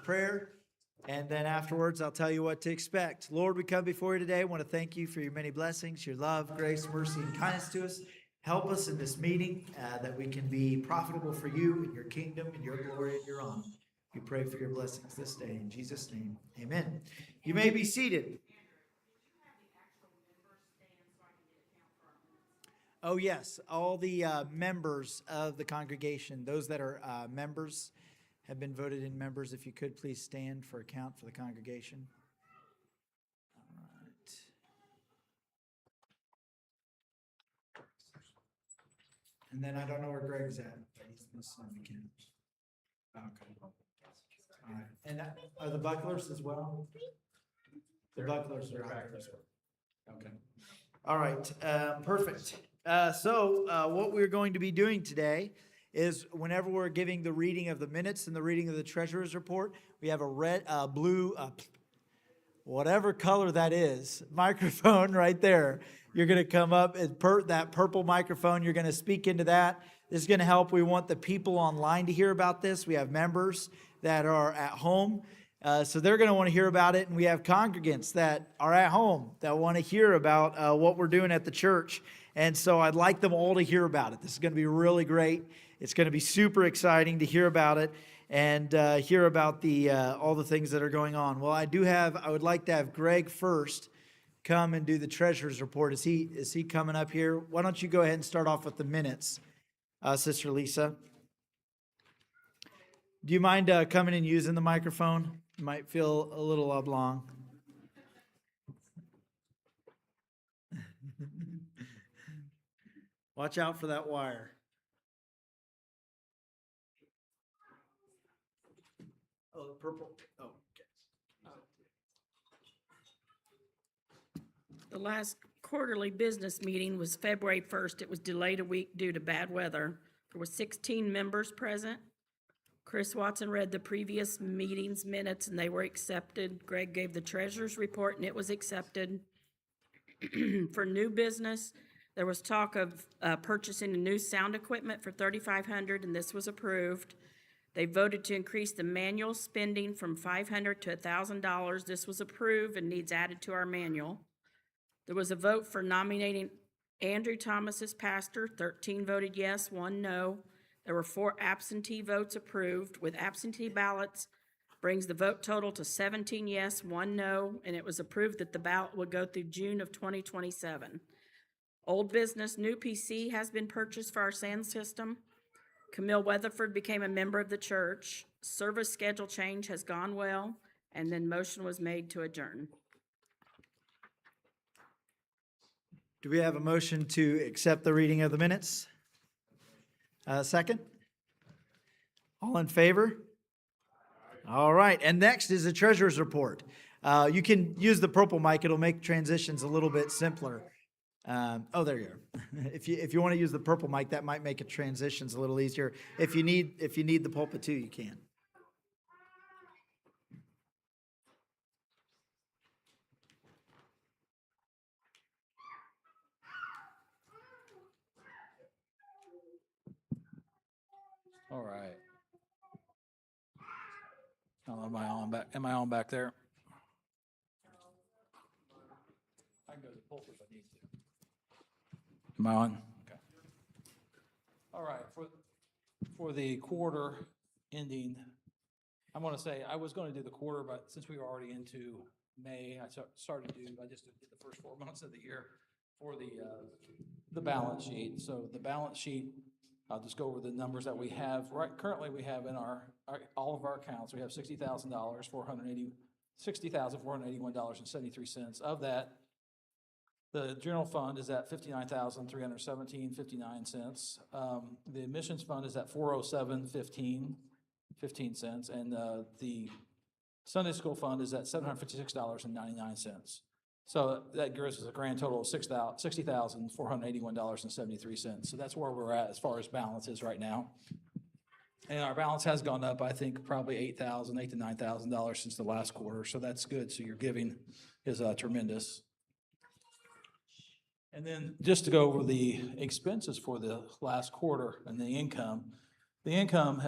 prayer, and then afterwards I'll tell you what to expect. Lord, we come before you today. I want to thank you for your many blessings, your love, grace, mercy, and kindness to us. Help us in this meeting that we can be profitable for you and your kingdom and your glory and your honor. We pray for your blessings this day. In Jesus' name, amen. You may be seated. Oh, yes. All the members of the congregation, those that are members, have been voted in members. If you could please stand for account for the congregation. All right. And then I don't know where Greg's at. He's missing on the count. Okay. All right. And are the bucklers as well? The bucklers are out there as well. Okay. All right. Perfect. So what we're going to be doing today is whenever we're giving the reading of the minutes and the reading of the treasurer's report, we have a red, blue, whatever color that is, microphone right there. You're going to come up and that purple microphone. You're going to speak into that. This is going to help. We want the people online to hear about this. We have members that are at home, so they're going to want to hear about it. And we have congregants that are at home that want to hear about what we're doing at the church. And so I'd like them all to hear about it. This is going to be really great. It's going to be super exciting to hear about it and hear about the all the things that are going on. Well, I would like to have Greg first come and do the treasurer's report. Is he coming up here? Why don't you go ahead and start off with the minutes, Sister Lisa? Do you mind coming and using the microphone? You might feel a little oblong. Watch out for that wire. Oh, purple. Oh, okay. The last quarterly business meeting was February 1st. It was delayed a week due to bad weather. There were 16 members present. Chris Watson read the previous meeting's minutes and they were accepted. Greg gave the treasurer's report and it was accepted. For new business, there was talk of purchasing a new sound equipment for $3,500, and this was approved. They voted to increase the manual spending from $500 to $1,000. This was approved and needs added to our manual. There was a vote for nominating Andrew Thomas as pastor. 13 voted yes, 1 no. There were 4 absentee votes approved. With absentee ballots, brings the vote total to 17 yes, 1 no, and it was approved that the ballot would go through June of 2027. Old business, new PC has been purchased for our sound system. Camille Weatherford became a member of the church. Service schedule change has gone well, and then motion was made to adjourn. Do we have a motion to accept the reading of the minutes? Second? All in favor? All right, and next is the treasurer's report. You can use the purple mic. It'll make transitions a little bit simpler. Oh, there you are. If you want to use the purple mic, that might make it transitions a little easier. If you need the pulpit too, you can. All right. Oh, am I on back there? I can go to the pulpit if I need to. Am I on? Okay. All right. For the quarter ending, I'm going to say I was going to do the quarter, but since we were already into May, I just did the first 4 months of the year for the balance sheet. So the balance sheet, I'll just go over the numbers that we have. Right, currently we have in all of our accounts, we have $60,000, $60,481.73. Of that, the general fund is at $59,317.59. The admissions fund is at $407.15, and the Sunday school fund is at $756.99. So that gives us a grand total of $60,481.73. So that's where we're at as far as balance is right now. And our balance has gone up, I think, probably $8,000 to $9,000 since the last quarter. So that's good. So your giving is tremendous. And then just to go over the expenses for the last quarter and the income, The income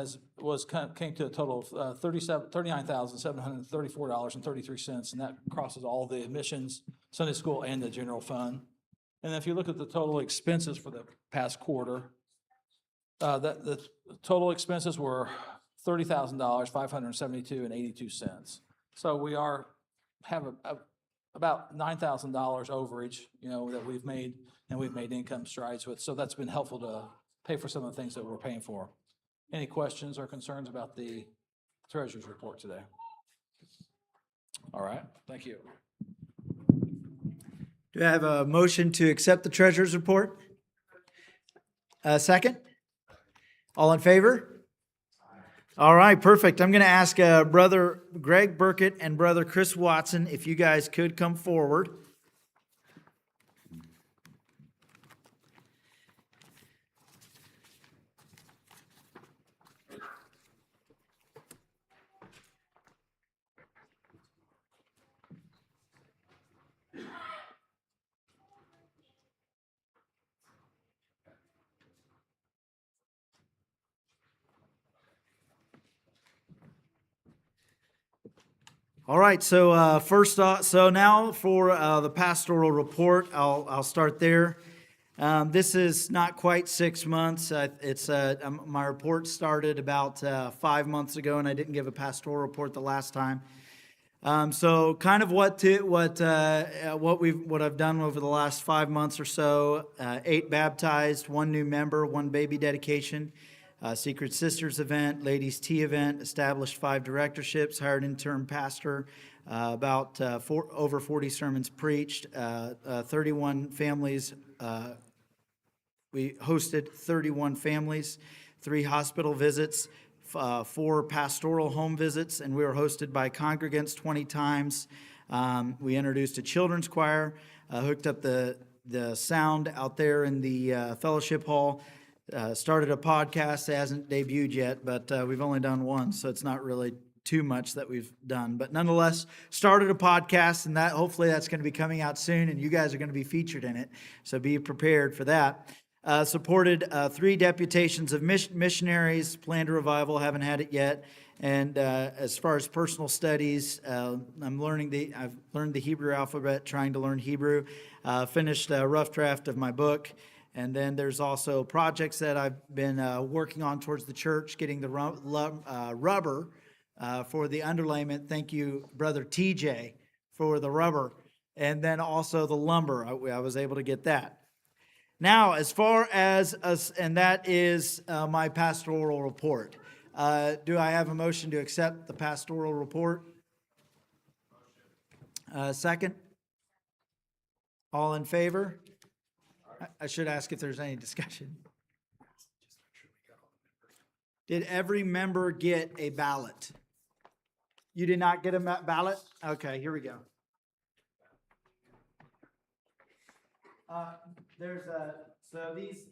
came to a total of $39,734.33, and that crosses all the admissions, Sunday school, and the general fund. And if you look at the total expenses for the past quarter, the total expenses were $30,572.82. So we have about $9,000 overage, that we've made, and we've made income strides with. So that's been helpful to pay for some of the things that we're paying for. Any questions or concerns about the treasurer's report today? All right, thank you. Do I have a motion to accept the treasurer's report? Second? All in favor? All right, perfect. I'm going to ask Brother Greg Burkett and Brother Chris Watson if you guys could come forward. All right, so now for the pastoral report, I'll start there. This is not quite 6 months. My report started about 5 months ago, and I didn't give a pastoral report the last time. So kind of what I've done over the last 5 months or so: 8 baptized, 1 new member, 1 baby dedication. Secret Sisters event, Ladies Tea event, established 5 directorships, hired interim pastor, over 40 sermons preached, 31 families. We hosted 31 families, 3 hospital visits, 4 pastoral home visits, and we were hosted by congregants 20 times. We introduced a children's choir, hooked up the sound out there in the fellowship hall. Started a podcast. It hasn't debuted yet, but we've only done one, so it's not really too much that we've done. But nonetheless, started a podcast, and hopefully that's going to be coming out soon, and you guys are going to be featured in it, so be prepared for that. Supported 3 deputations of missionaries, planned a revival, haven't had it yet. And as far as personal studies, I've learned the Hebrew alphabet, trying to learn Hebrew. Finished a rough draft of my book. And then there's also projects that I've been working on towards the church, getting the rubber for the underlayment. Thank you, Brother TJ, for the rubber. And then also the lumber. I was able to get that. Now, as far as us, and that is my pastoral report. Do I have a motion to accept the pastoral report? Second? All in favor? I should ask if there's any discussion. Did every member get a ballot? You did not get a ballot? Okay, here we go. So these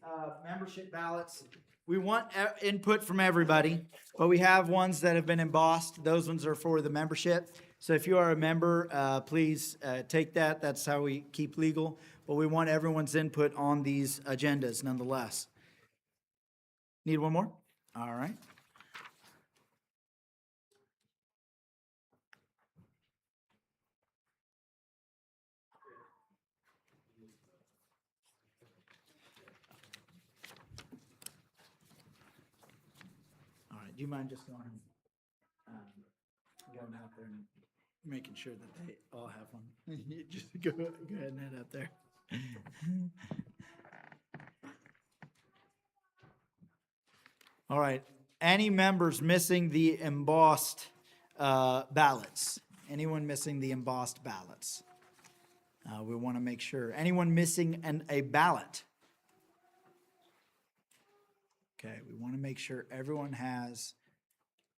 membership ballots, we want input from everybody, but we have ones that have been embossed. Those ones are for the membership. So if you are a member, please take that. That's how we keep legal. But we want everyone's input on these agendas nonetheless. Need one more? All right. All right. Do you mind just going out there and making sure that they all have one? Just go ahead and head out there. All right. Any members missing the embossed ballots? Anyone missing the embossed ballots? We want to make sure. Anyone missing a ballot? Okay, we want to make sure everyone has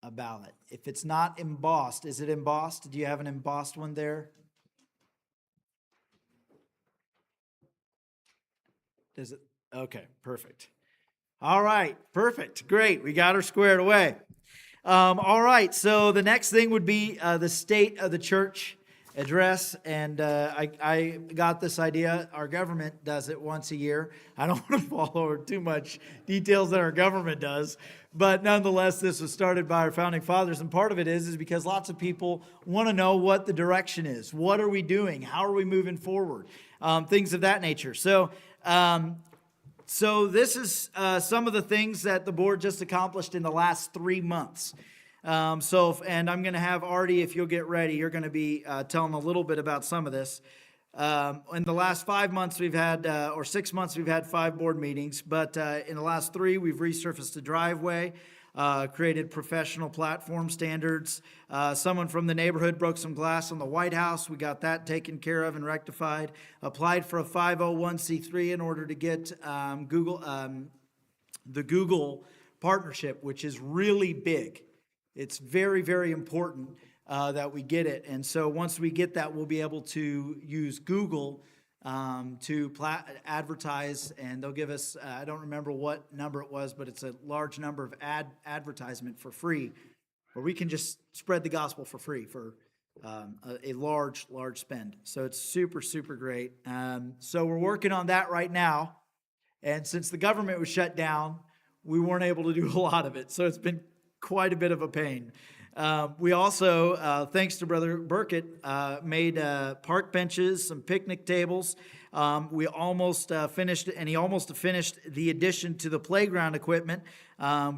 a ballot. If it's not embossed, is it embossed? Do you have an embossed one there? Does it? Okay, perfect. All right, perfect. Great. We got her squared away. All right, so the next thing would be the state of the church address. And I got this idea. Our government does it once a year. I don't want to follow too much details that our government does, But nonetheless, this was started by our founding fathers, and part of it is because lots of people want to know what the direction is. What are we doing? How are we moving forward? Things of that nature. So this is some of the things that the board just accomplished in the last 3 months. And I'm going to have Artie, if you'll get ready, you're going to be telling a little bit about some of this. In the last 5 months, we've had, or 6 months, we've had 5 board meetings. But in the last 3, we've resurfaced the driveway, created professional platform standards. Someone from the neighborhood broke some glass on the White House. We got that taken care of and rectified. Applied for a 501c3 in order to get the Google partnership, which is really big. It's very, very important that we get it. And so once we get that, we'll be able to use Google to advertise, and they'll give us, I don't remember what number it was, but it's a large number of advertisement for free, where we can just spread the gospel for free for a large spend. So it's super, super great. So we're working on that right now. And since the government was shut down, we weren't able to do a lot of it. So it's been quite a bit of a pain. We also, thanks to Brother Burkett, made park benches, some picnic tables. We almost finished, and he almost finished the addition to the playground equipment.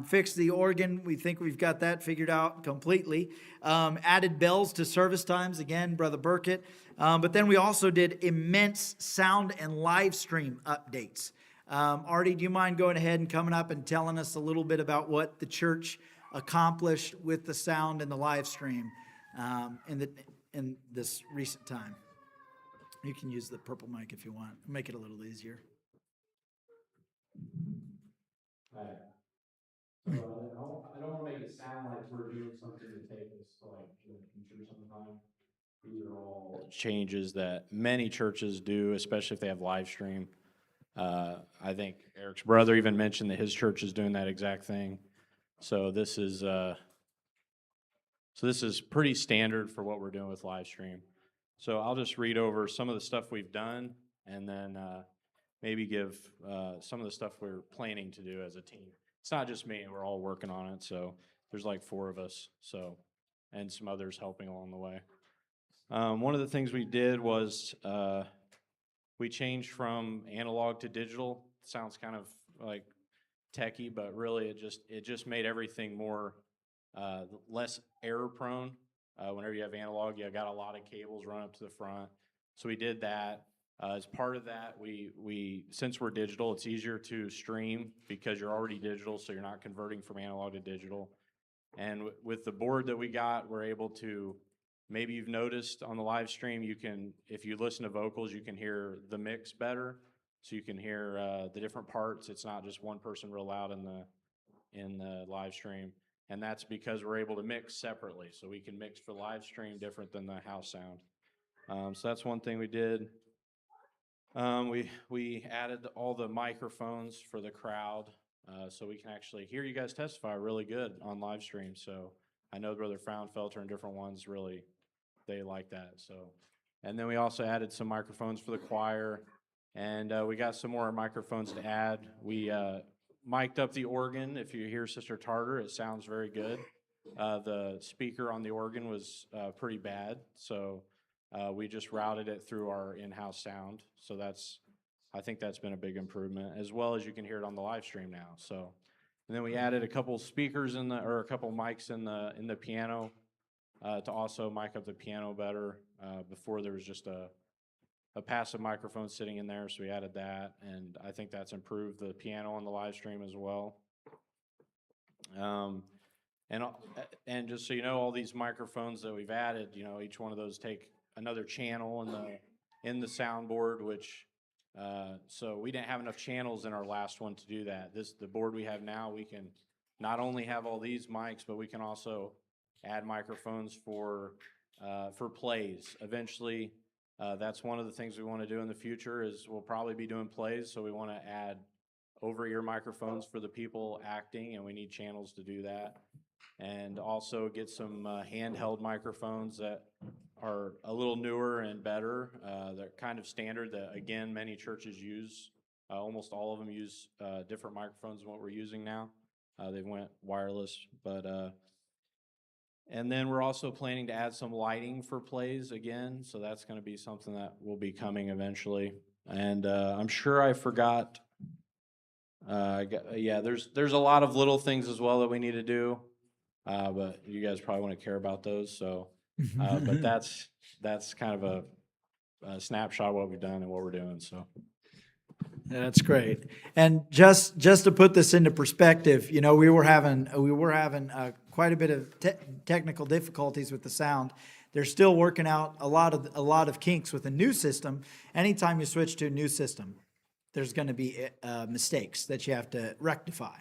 Fixed the organ. We think we've got that figured out completely. Added bells to service times, again, Brother Burkett. But then we also did immense sound and live stream updates. Artie, do you mind going ahead and coming up and telling us a little bit about what the church accomplished with the sound and the live stream in this recent time? You can use the purple mic if you want. Make it a little easier. Right. So I don't want to make it sound like we're doing something to take us to like in the future sometime. These are all changes that many churches do, especially if they have live stream. I think Eric's brother even mentioned that his church is doing that exact thing. So this is pretty standard for what we're doing with live stream. So I'll just read over some of the stuff we've done, and then maybe give some of the stuff we're planning to do as a team. It's not just me; we're all working on it. So there's like 4 of us, and some others helping along the way. One of the things we did was we changed from analog to digital. Sounds kind of like techie, but really it just made everything more less error prone. Whenever you have analog, you got a lot of cables run up to the front. So we did that. As part of that, we since we're digital, it's easier to stream because you're already digital, so you're not converting from analog to digital. And with the board that we got, we're able to, maybe you've noticed on the live stream, you can, if you listen to vocals, you can hear the mix better. So you can hear the different parts. It's not just one person real loud in the live stream. And that's because we're able to mix separately. So we can mix for live stream different than the house sound. So that's one thing we did. We added all the microphones for the crowd, so we can actually hear you guys testify really good on live stream. So I know Brother Fraunfelter and different ones really, they like that. So, and then we also added some microphones for the choir, and we got some more microphones to add. We mic'd up the organ. If you hear Sister Tartar, it sounds very good. The speaker on the organ was pretty bad, so we just routed it through our in-house sound. So I think that's been a big improvement, as well as you can hear it on the live stream now. So, and then we added a couple speakers or a couple mics in the piano to also mic up the piano better. Before there was just a passive microphone sitting in there, so we added that, and I think that's improved the piano on the live stream as well. And just so you know, all these microphones that we've added, each one of those take another channel in the soundboard, which so we didn't have enough channels in our last one to do that. The board we have now, we can not only have all these mics, but we can also add microphones for plays. Eventually, that's one of the things we want to do in the future is we'll probably be doing plays, so we want to add over-ear microphones for the people acting, and we need channels to do that. And also get some handheld microphones that are a little newer and better. They're kind of standard that, again, many churches use. Almost all of them use different microphones than what we're using now. They went wireless, but and then we're also planning to add some lighting for plays again, so that's going to be something that will be coming eventually. And I'm sure I forgot. Yeah, there's a lot of little things as well that we need to do, but you guys probably want to care about those. So, but that's kind of a snapshot of what we've done and what we're doing. So. That's great. And just to put this into perspective, you know, we were having quite a bit of technical difficulties with the sound. They're still working out a lot of kinks with a new system. Anytime you switch to a new system, there's going to be mistakes that you have to rectify.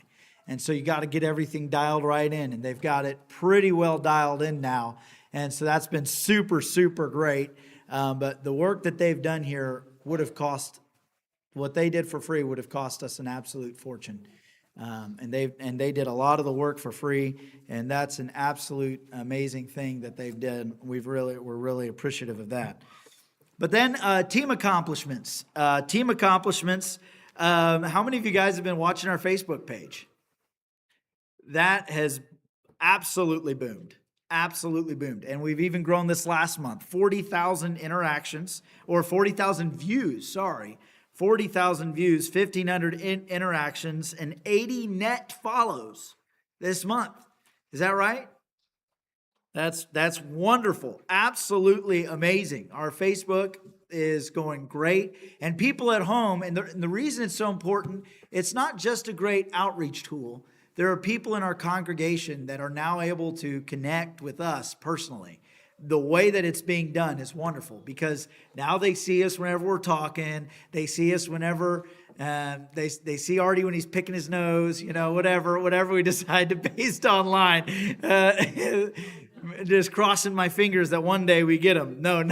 And so you got to get everything dialed right in, and they've got it pretty well dialed in now. And so that's been super, super great. But the work that they've done here would have cost, what they did for free would have cost us an absolute fortune. And they did a lot of the work for free, and that's an absolute amazing thing that they've done. We're really appreciative of that. But then team accomplishments. How many of you guys have been watching our Facebook page? That has absolutely boomed. Absolutely boomed. And we've even grown this last month. 40,000 interactions, or 40,000 views, sorry. 40,000 views, 1,500 interactions, and 80 net follows this month. Is that right? That's wonderful. Absolutely amazing. Our Facebook is going great. And people at home, and the reason it's so important, it's not just a great outreach tool. There are people in our congregation that are now able to connect with us personally. The way that it's being done is wonderful because now they see us whenever we're talking. They see us whenever they see Artie when he's picking his nose, you know, whatever we decide to paste online. Just crossing my fingers that one day we get them. No,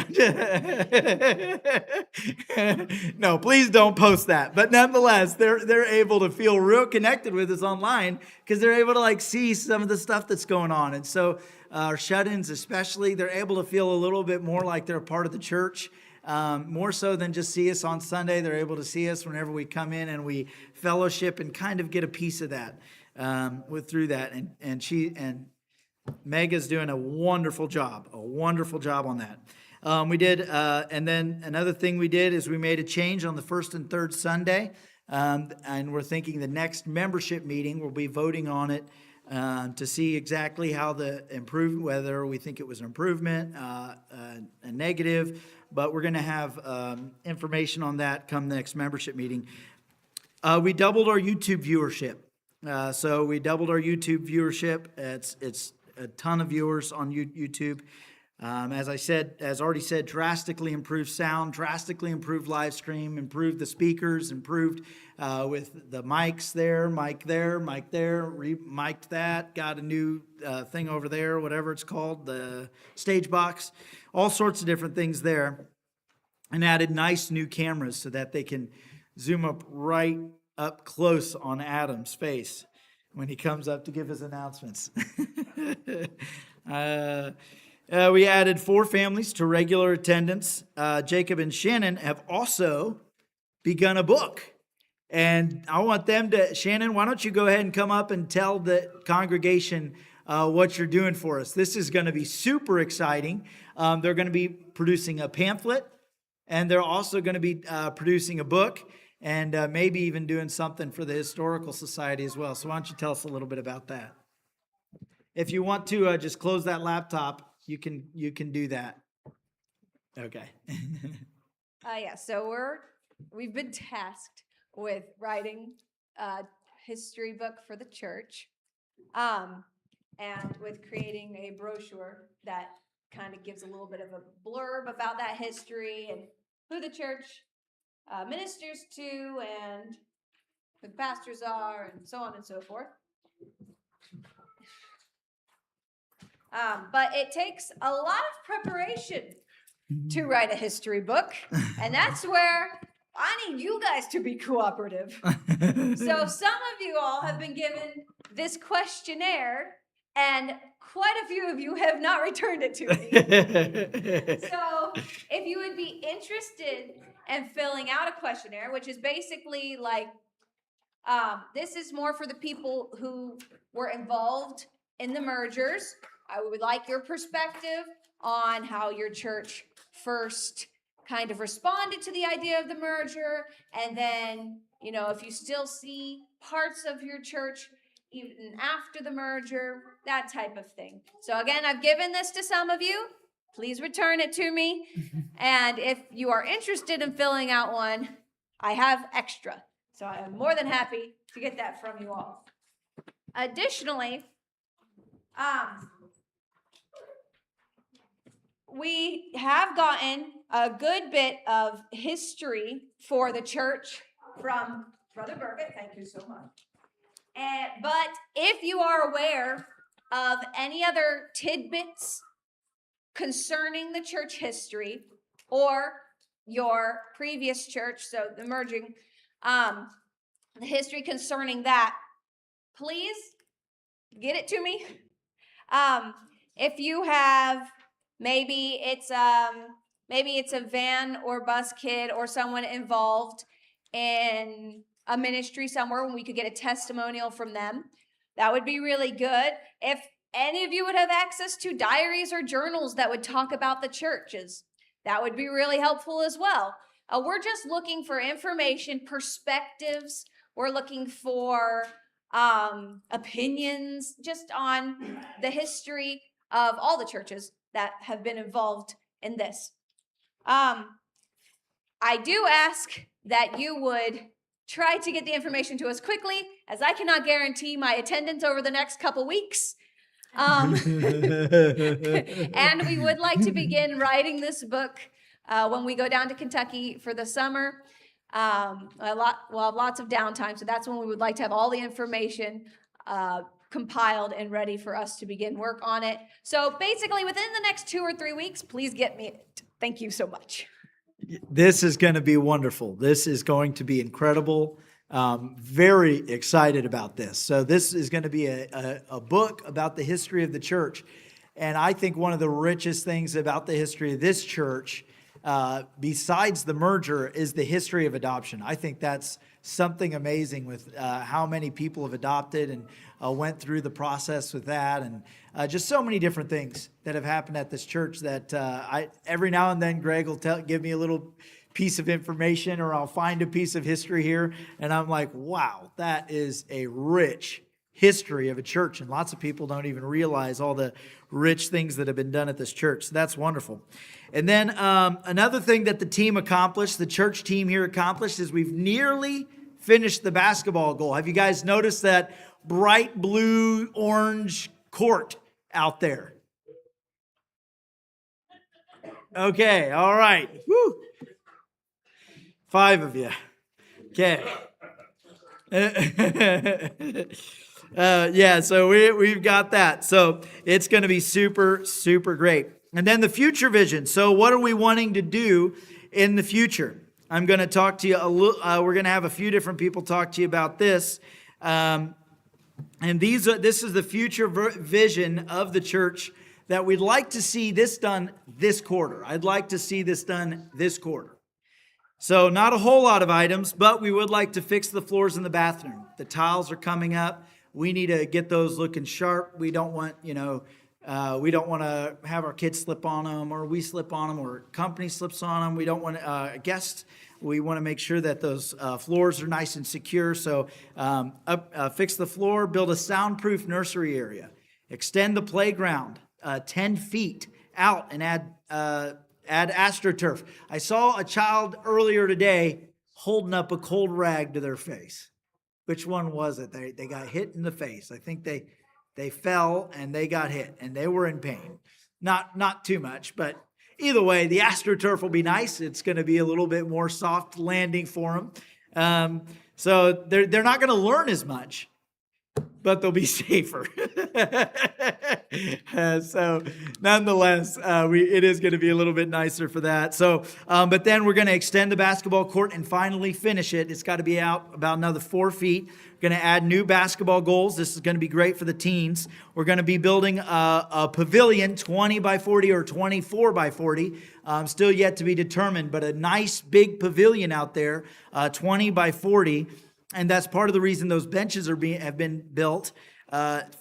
no, please don't post that. But nonetheless, they're able to feel real connected with us online because they're able to like see some of the stuff that's going on. And so our shut-ins especially, they're able to feel a little bit more like they're a part of the church. More so than just see us on Sunday. They're able to see us whenever we come in and we fellowship and kind of get a piece of that through that. And Mega's doing a wonderful job on that. We did, and then another thing we did is we made a change on the first and third Sunday, and we're thinking the next membership meeting, we'll be voting on it to see exactly how whether we think it was an improvement, a negative, but we're going to have information on that come the next membership meeting. We doubled our YouTube viewership. So we doubled our YouTube viewership. It's a ton of viewers on YouTube. As already said, drastically improved sound, drastically improved live stream, improved the speakers, improved with the mics there, mic there, mic'd that, got a new thing over there, whatever it's called, the stage box, all sorts of different things there, and added nice new cameras so that they can zoom up right up close on Adam's face when he comes up to give his announcements. We added 4 families to regular attendance. Jacob and Shannon have also begun a book. And I want them to, Shannon, why don't you go ahead and come up and tell the congregation what you're doing for us. This is going to be super exciting. They're going to be producing a pamphlet, and they're also going to be producing a book, and maybe even doing something for the Historical Society as well. So why don't you tell us a little bit about that? If you want to just close that laptop, you can do that. Okay. Yeah, so we've been tasked with writing a history book for the church, and with creating a brochure that kind of gives a little bit of a blurb about that history and who the church ministers to and who the pastors are and so on and so forth. But it takes a lot of preparation to write a history book, and that's where I need you guys to be cooperative. So some of you all have been given this questionnaire, and quite a few of you have not returned it to me. So if you would be interested in filling out a questionnaire, which is basically like This is more for the people who were involved in the mergers. I would like your perspective on how your church first kind of responded to the idea of the merger, and then, if you still see parts of your church even after the merger, that type of thing. So again, I've given this to some of you. Please return it to me. And if you are interested in filling out one, I have extra. So I am more than happy to get that from you all. Additionally, we have gotten a good bit of history for the church from Brother Burkett. Thank you so much. But if you are aware of any other tidbits concerning the church history or your previous church, so the merging, the history concerning that, please get it to me. If you have, maybe it's a van or bus kid or someone involved in a ministry somewhere, when we could get a testimonial from them, that would be really good. If any of you would have access to diaries or journals that would talk about the churches, that would be really helpful as well. We're just looking for information, perspectives. We're looking for opinions just on the history of all the churches that have been involved in this. I do ask that you would try to get the information to us quickly, as I cannot guarantee my attendance over the next couple weeks. And we would like to begin writing this book when we go down to Kentucky for the summer. We'll have lots of downtime, so that's when we would like to have all the information compiled and ready for us to begin work on it. So basically, within the next 2 or 3 weeks, please get me it. Thank you so much. This is going to be wonderful. This is going to be incredible. Very excited about this. So this is going to be a book about the history of the church. And I think one of the richest things about the history of this church, besides the merger, is the history of adoption. I think that's something amazing with how many people have adopted and went through the process with that, and just so many different things that have happened at this church that every now and then Greg will give me a little piece of information, or I'll find a piece of history here, and I'm like, wow, that is a rich history of a church, and lots of people don't even realize all the rich things that have been done at this church. So that's wonderful. And then another thing that the team accomplished, the church team here accomplished, is we've nearly finished the basketball goal. Have you guys noticed that bright blue orange court out there? Okay, all right. Woo. 5 of you. Okay. Yeah, so we've got that. So it's going to be super, super great. And then the future vision. So what are we wanting to do in the future? I'm going to talk to you a little. We're going to have a few different people talk to you about this. And this is the future vision of the church that we'd like to see this done this quarter. I'd like to see this done this quarter. So not a whole lot of items, but we would like to fix the floors in the bathroom. The tiles are coming up. We need to get those looking sharp. We don't want, we don't want to have our kids slip on them, or we slip on them, or company slips on them. We don't want guests. We want to make sure that those floors are nice and secure. So fix the floor, build a soundproof nursery area, extend the playground 10 feet out, and add AstroTurf. I saw a child earlier today holding up a cold rag to their face. Which one was it? They got hit in the face. I think they fell and they got hit and they were in pain. Not too much, but either way, the AstroTurf will be nice. It's going to be a little bit more soft landing for them. So they're not going to learn as much, but they'll be safer. So nonetheless, it is going to be a little bit nicer for that. So, but then we're going to extend the basketball court and finally finish it. It's got to be out about another 4 feet. We're going to add new basketball goals. This is going to be great for the teens. We're going to be building a pavilion, 20 by 40 or 24 by 40. Still yet to be determined, but a nice big pavilion out there, 20 by 40. And that's part of the reason those benches have been built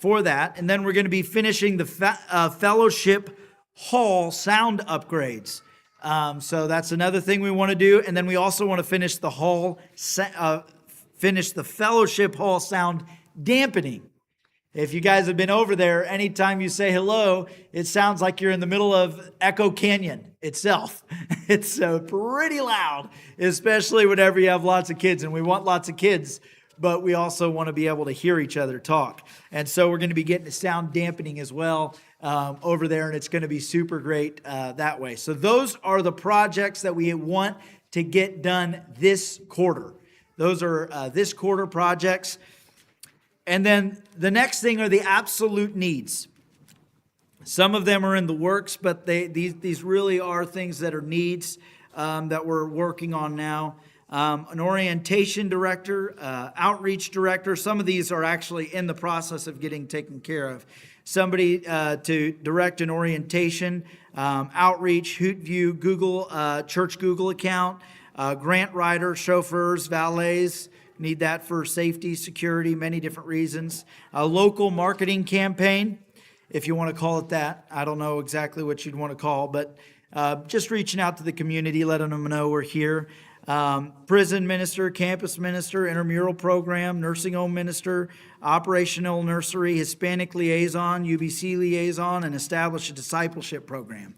for that. And then we're going to be finishing the fellowship hall sound upgrades. So that's another thing we want to do. And then we also want to finish the fellowship hall sound dampening. If you guys have been over there, anytime you say hello, it sounds like you're in the middle of Echo Canyon itself. It's pretty loud, especially whenever you have lots of kids. And we want lots of kids, but we also want to be able to hear each other talk. And so we're going to be getting the sound dampening as well over there, and it's going to be super great that way. So those are the projects that we want to get done this quarter. Those are this quarter projects. And then the next thing are the absolute needs. Some of them are in the works, but these really are things that are needs that we're working on now. An orientation director, outreach director. Some of these are actually in the process of getting taken care of. Somebody to direct an orientation, outreach, HootView, Google, church Google account, grant writer, chauffeurs, valets. Need that for safety, security, many different reasons. A local marketing campaign, if you want to call it that. I don't know exactly what you'd want to call, but just reaching out to the community, letting them know we're here. Prison minister, campus minister, intramural program, nursing home minister, operational nursery, Hispanic liaison, UBC liaison, and establish a discipleship program.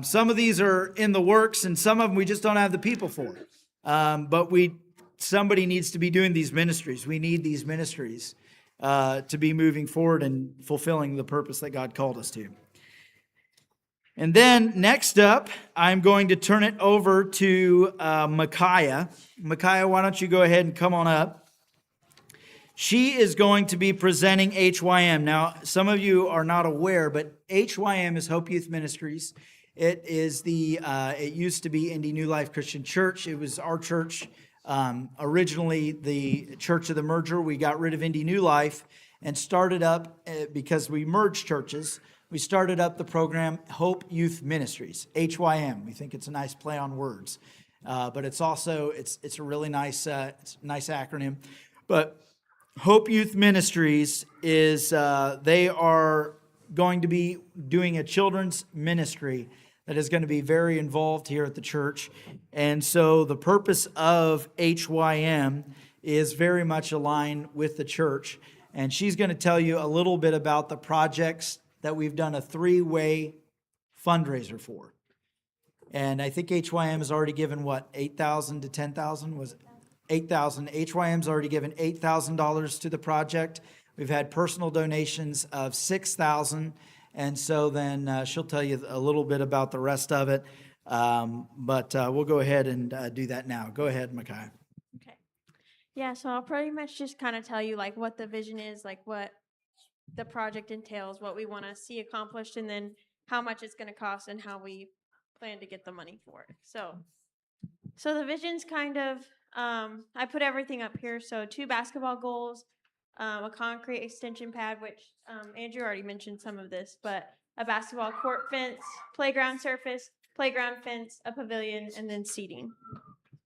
Some of these are in the works, and some of them we just don't have the people for. But somebody needs to be doing these ministries. We need these ministries to be moving forward and fulfilling the purpose that God called us to. And then next up, I'm going to turn it over to Micaiah. Micaiah, why don't you go ahead and come on up? She is going to be presenting HYM. Now, some of you are not aware, but HYM is Hope Youth Ministries. It is it used to be Indy New Life Christian Church. It was our church. Originally the church of the merger. We got rid of Indy New Life and started up, because we merged churches, we started up the program Hope Youth Ministries, HYM. We think it's a nice play on words, but it's also, it's a really nice acronym. But Hope Youth Ministries is, they are going to be doing a children's ministry that is going to be very involved here at the church. And so the purpose of HYM is very much aligned with the church. And she's going to tell you a little bit about the projects that we've done a 3-way fundraiser for. And I think HYM has already given, what, $8,000 to $10,000? Was it $8,000? HYM's already given $8,000 to the project. We've had personal donations of $6,000. And so then she'll tell you a little bit about the rest of it. But we'll go ahead and do that now. Go ahead, Micaiah. Okay. Yeah, so I'll pretty much just kind of tell you like what the vision is, like what the project entails, what we want to see accomplished, and then how much it's going to cost and how we plan to get the money for it. So the vision's kind of, I put everything up here. So 2 basketball goals, a concrete extension pad, which Andrew already mentioned some of this, but a basketball court fence, playground surface, playground fence, a pavilion, and then seating.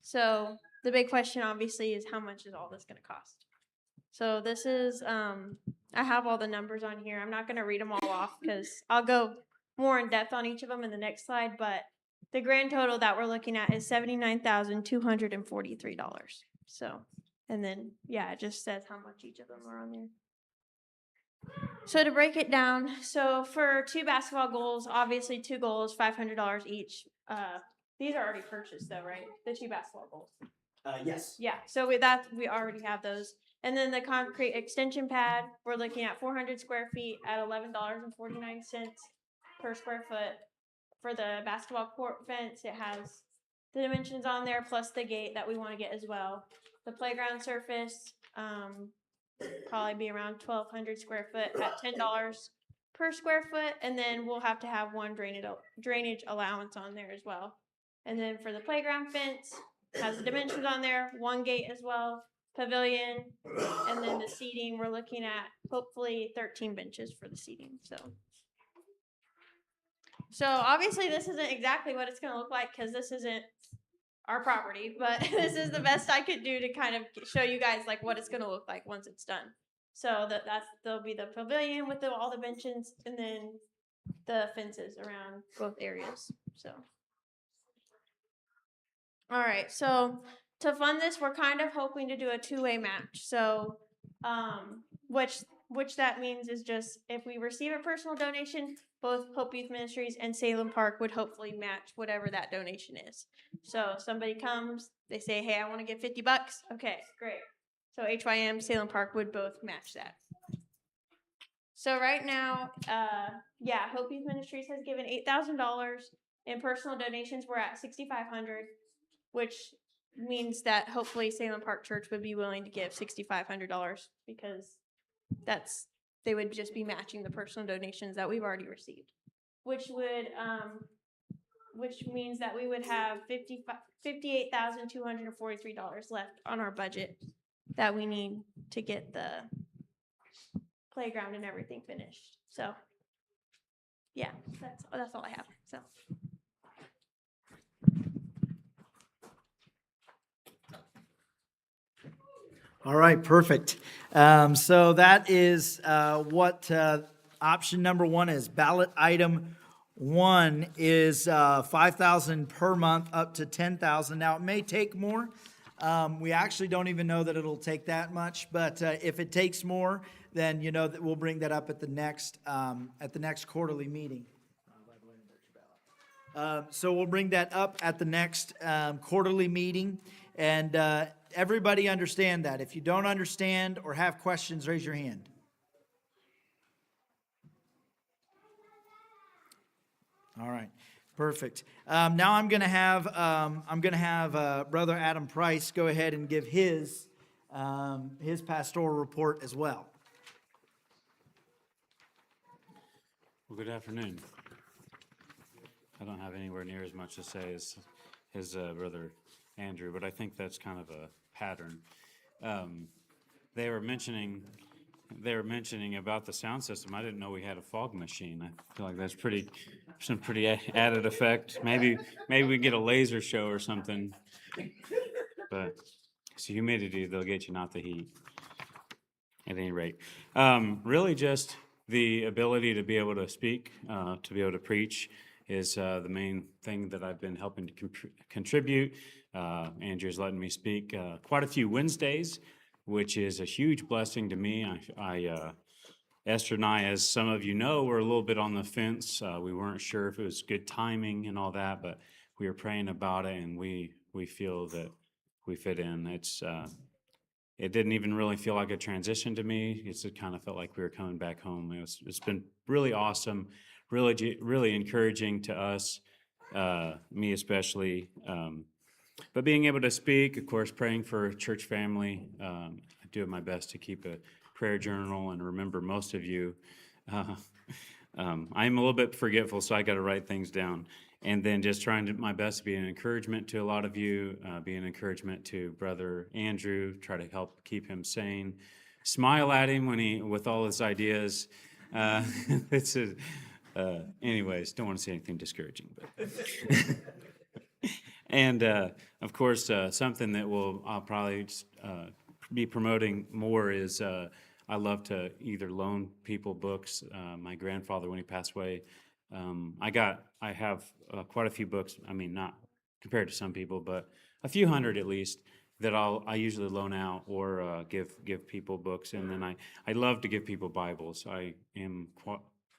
So the big question obviously is how much is all this going to cost? So this is, I have all the numbers on here. I'm not going to read them all off because I'll go more in depth on each of them in the next slide, but the grand total that we're looking at is $79,243. So, and then, yeah, it just says how much each of them are on there. So to break it down, so for 2 basketball goals, obviously 2 goals, $500 each. These are already purchased though, right? The 2 basketball goals. Yes. Yeah, so with that, we already have those. And then the concrete extension pad, we're looking at 400 square feet at $11.49 per square foot. For the basketball court fence, it has the dimensions on there plus the gate that we want to get as well. The playground surface, probably be around 1,200 square foot at $10 per square foot. And then we'll have to have 1 drainage allowance on there as well. And then for the playground fence, has the dimensions on there, 1 gate as well, pavilion, and then the seating, we're looking at hopefully 13 benches for the seating. So obviously this isn't exactly what it's going to look like because this isn't our property, but this is the best I could do to kind of show you guys like what it's gonna look like once it's done. So there'll be the pavilion with all the benches and then the fences around both areas. So, all right. So to fund this, we're kind of hoping to do a two-way match. So, which that means is just if we receive a personal donation, both Hope Youth Ministries and Salem Park would hopefully match whatever that donation is. So somebody comes, they say, "Hey, I want to give $50." Okay, great. So HYM, Salem Park would both match that. So right now, Hope Youth Ministries has given $8,000 in personal donations. We're at $6,500, which means that hopefully Salem Park Church would be willing to give $6,500 because they would just be matching the personal donations that we've already received, which means that we would have $58,243 left on our budget that we need to get the playground and everything finished. So, yeah, that's all I have. So. All right, perfect. So that is what option number one is. Ballot item one is $5,000 per month up to $10,000. Now, it may take more. We actually don't even know that it'll take that much, but if it takes more, then you know that we'll bring that up at the next quarterly meeting. So we'll bring that up at the next quarterly meeting, and everybody understand that. If you don't understand or have questions, raise your hand. All right, perfect. Now I'm going to have Brother Adam Price go ahead and give his pastoral report as well. Well, good afternoon. I don't have anywhere near as much to say as his brother Andrew, but I think that's kind of a pattern. They were mentioning about the sound system. I didn't know we had a fog machine. I feel like that's some pretty added effect. Maybe we get a laser show or something. But it's the humidity that'll get you, not the heat. At any rate, really just the ability to be able to speak, to be able to preach is the main thing that I've been helping to contribute. Andrew's letting me speak quite a few Wednesdays, which is a huge blessing to me. Esther and I, as some of you know, were a little bit on the fence. We weren't sure if it was good timing and all that, but we were praying about it, and we feel that we fit in. It didn't even really feel like a transition to me. It kind of felt like we were coming back home. It's been really awesome, really encouraging to us, me especially. But being able to speak, of course, praying for church family. I do my best to keep a prayer journal and remember most of you. I'm a little bit forgetful, so I got to write things down. And then just trying my best to be an encouragement to a lot of you, be an encouragement to Brother Andrew, try to help keep him sane. Smile at him with all his ideas. Anyways, don't want to say anything discouraging. But and of course, something that I'll probably be promoting more is I love to either loan people books. My grandfather, when he passed away, I have quite a few books. I mean, not compared to some people, but a few hundred at least that I usually loan out or give people books. And then I love to give people Bibles. I am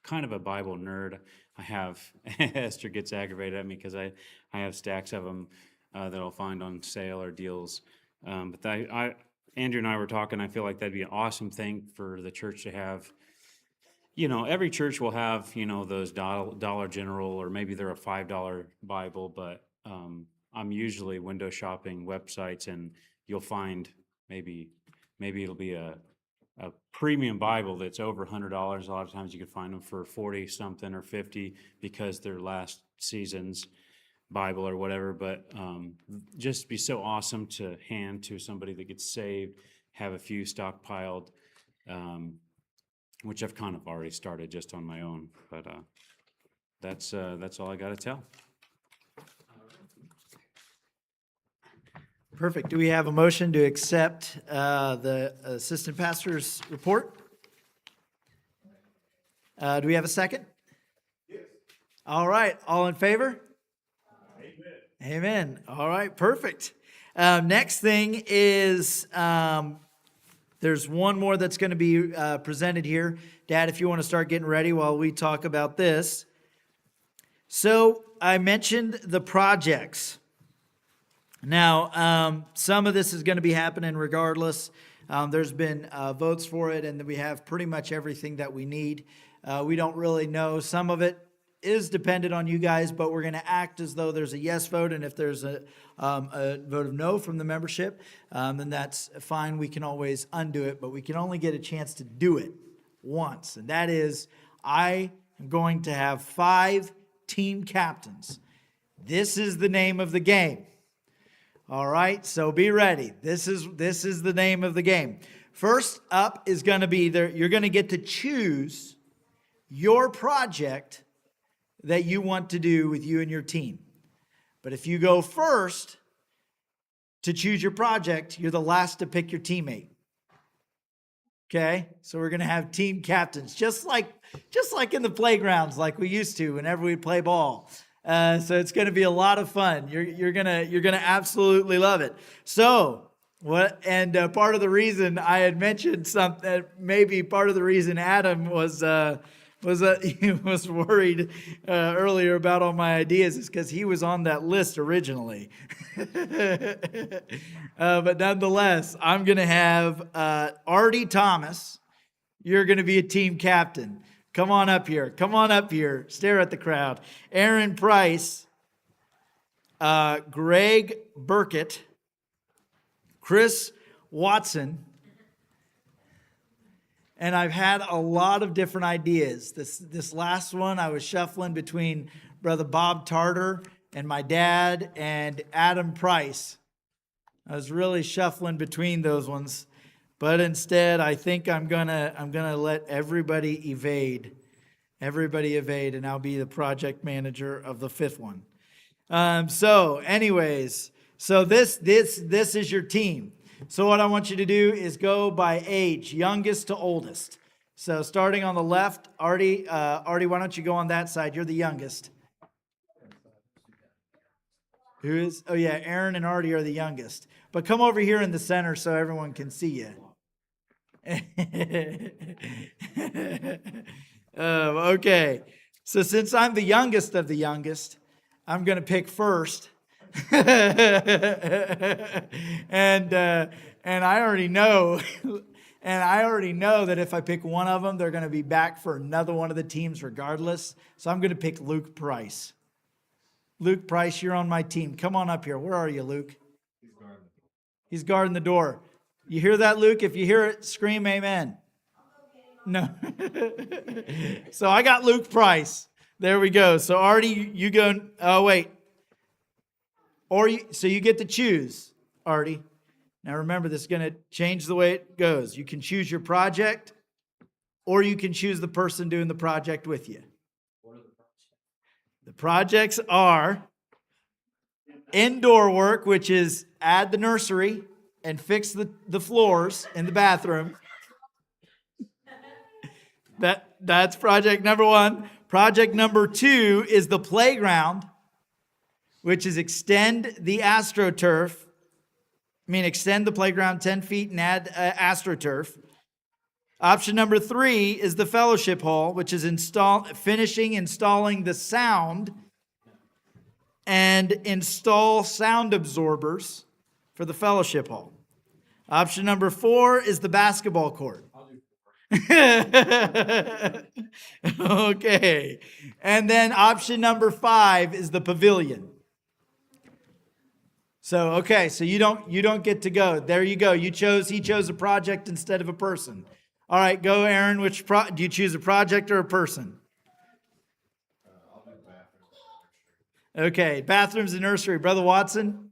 kind of a Bible nerd. I have Esther gets aggravated at me because I have stacks of them that I'll find on sale or deals. But Andrew and I were talking. I feel like that'd be an awesome thing for the church to have. You know, every church will have, those Dollar General, or maybe they're a $5 Bible, but I'm usually window shopping websites, and you'll find maybe it'll be a premium Bible that's over $100. A lot of times you can find them for 40 something or 50 because they're last season's Bible or whatever. But just be so awesome to hand to somebody that gets saved, have a few stockpiled, which I've kind of already started just on my own. But that's all I got to tell. Perfect. Do we have a motion to accept the assistant pastor's report? Do we have a second? Yes. All right. All in favor? Amen. Amen. All right. Perfect. Next thing is there's one more that's going to be presented here. Dad, if you want to start getting ready while we talk about this. So I mentioned the projects. Now, some of this is going to be happening regardless. There's been votes for it, and we have pretty much everything that we need. We don't really know. Some of it is dependent on you guys, but we're going to act as though there's a yes vote, and if there's a vote of no from the membership, then that's fine. We can always undo it, but we can only get a chance to do it once, and that is I am going to have 5 team captains. This is the name of the game. All right, so be ready. This is the name of the game. First up is going to be you're going to get to choose your project that you want to do with you and your team. But if you go first to choose your project, you're the last to pick your teammate. Okay? So we're going to have team captains, just like in the playgrounds like we used to whenever we play ball. So it's going to be a lot of fun. You're gonna absolutely love it. So part of the reason I had mentioned something, maybe part of the reason Adam was he was worried earlier about all my ideas is because he was on that list originally. But nonetheless, I'm going to have Artie Thomas. You're going to be a team captain. Come on up here. Come on up here. Stare at the crowd. Aaron Price, Greg Burkett, Chris Watson. And I've had a lot of different ideas. This last one, I was shuffling between Brother Bob Tarter and my dad and Adam Price. I was really shuffling between those ones. But instead, I think I'm gonna let everybody evade, and I'll be the project manager of the 5th one. So this is your team. So what I want you to do is go by age, youngest to oldest. So starting on the left, Artie, why don't you go on that side? You're the youngest. Who is? Oh yeah, Aaron and Artie are the youngest. But come over here in the center so everyone can see you. Okay. So since I'm the youngest of the youngest, I'm going to pick first. And I already know that if I pick one of them, they're going to be back for another one of the teams regardless. So I'm going to pick Luke Price. Luke Price, you're on my team. Come on up here. Where are you, Luke? He's guarding the door. You hear that, Luke? If you hear it, scream amen. No. So I got Luke Price. There we go. So Artie, you go. Oh, wait. So you get to choose, Artie. Now remember, this is going to change the way it goes. You can choose your project, or you can choose the person doing the project with you. What are the projects? The projects are indoor work, which is add the nursery and fix the floors in the bathroom. That's project number 1. Project number 2 is the playground, which is extend the extend the playground 10 feet and add AstroTurf. Option number 3 is the fellowship hall, which is installing the sound and install sound absorbers for the fellowship hall. Option number 4 is the basketball court. Okay. And then option number 5 is the pavilion. So you don't get to go. There you go. He chose a project instead of a person. All right, go, Aaron. Do you choose a project or a person? I'll do bathrooms and nursery. Okay, bathrooms and nursery. Brother Watson?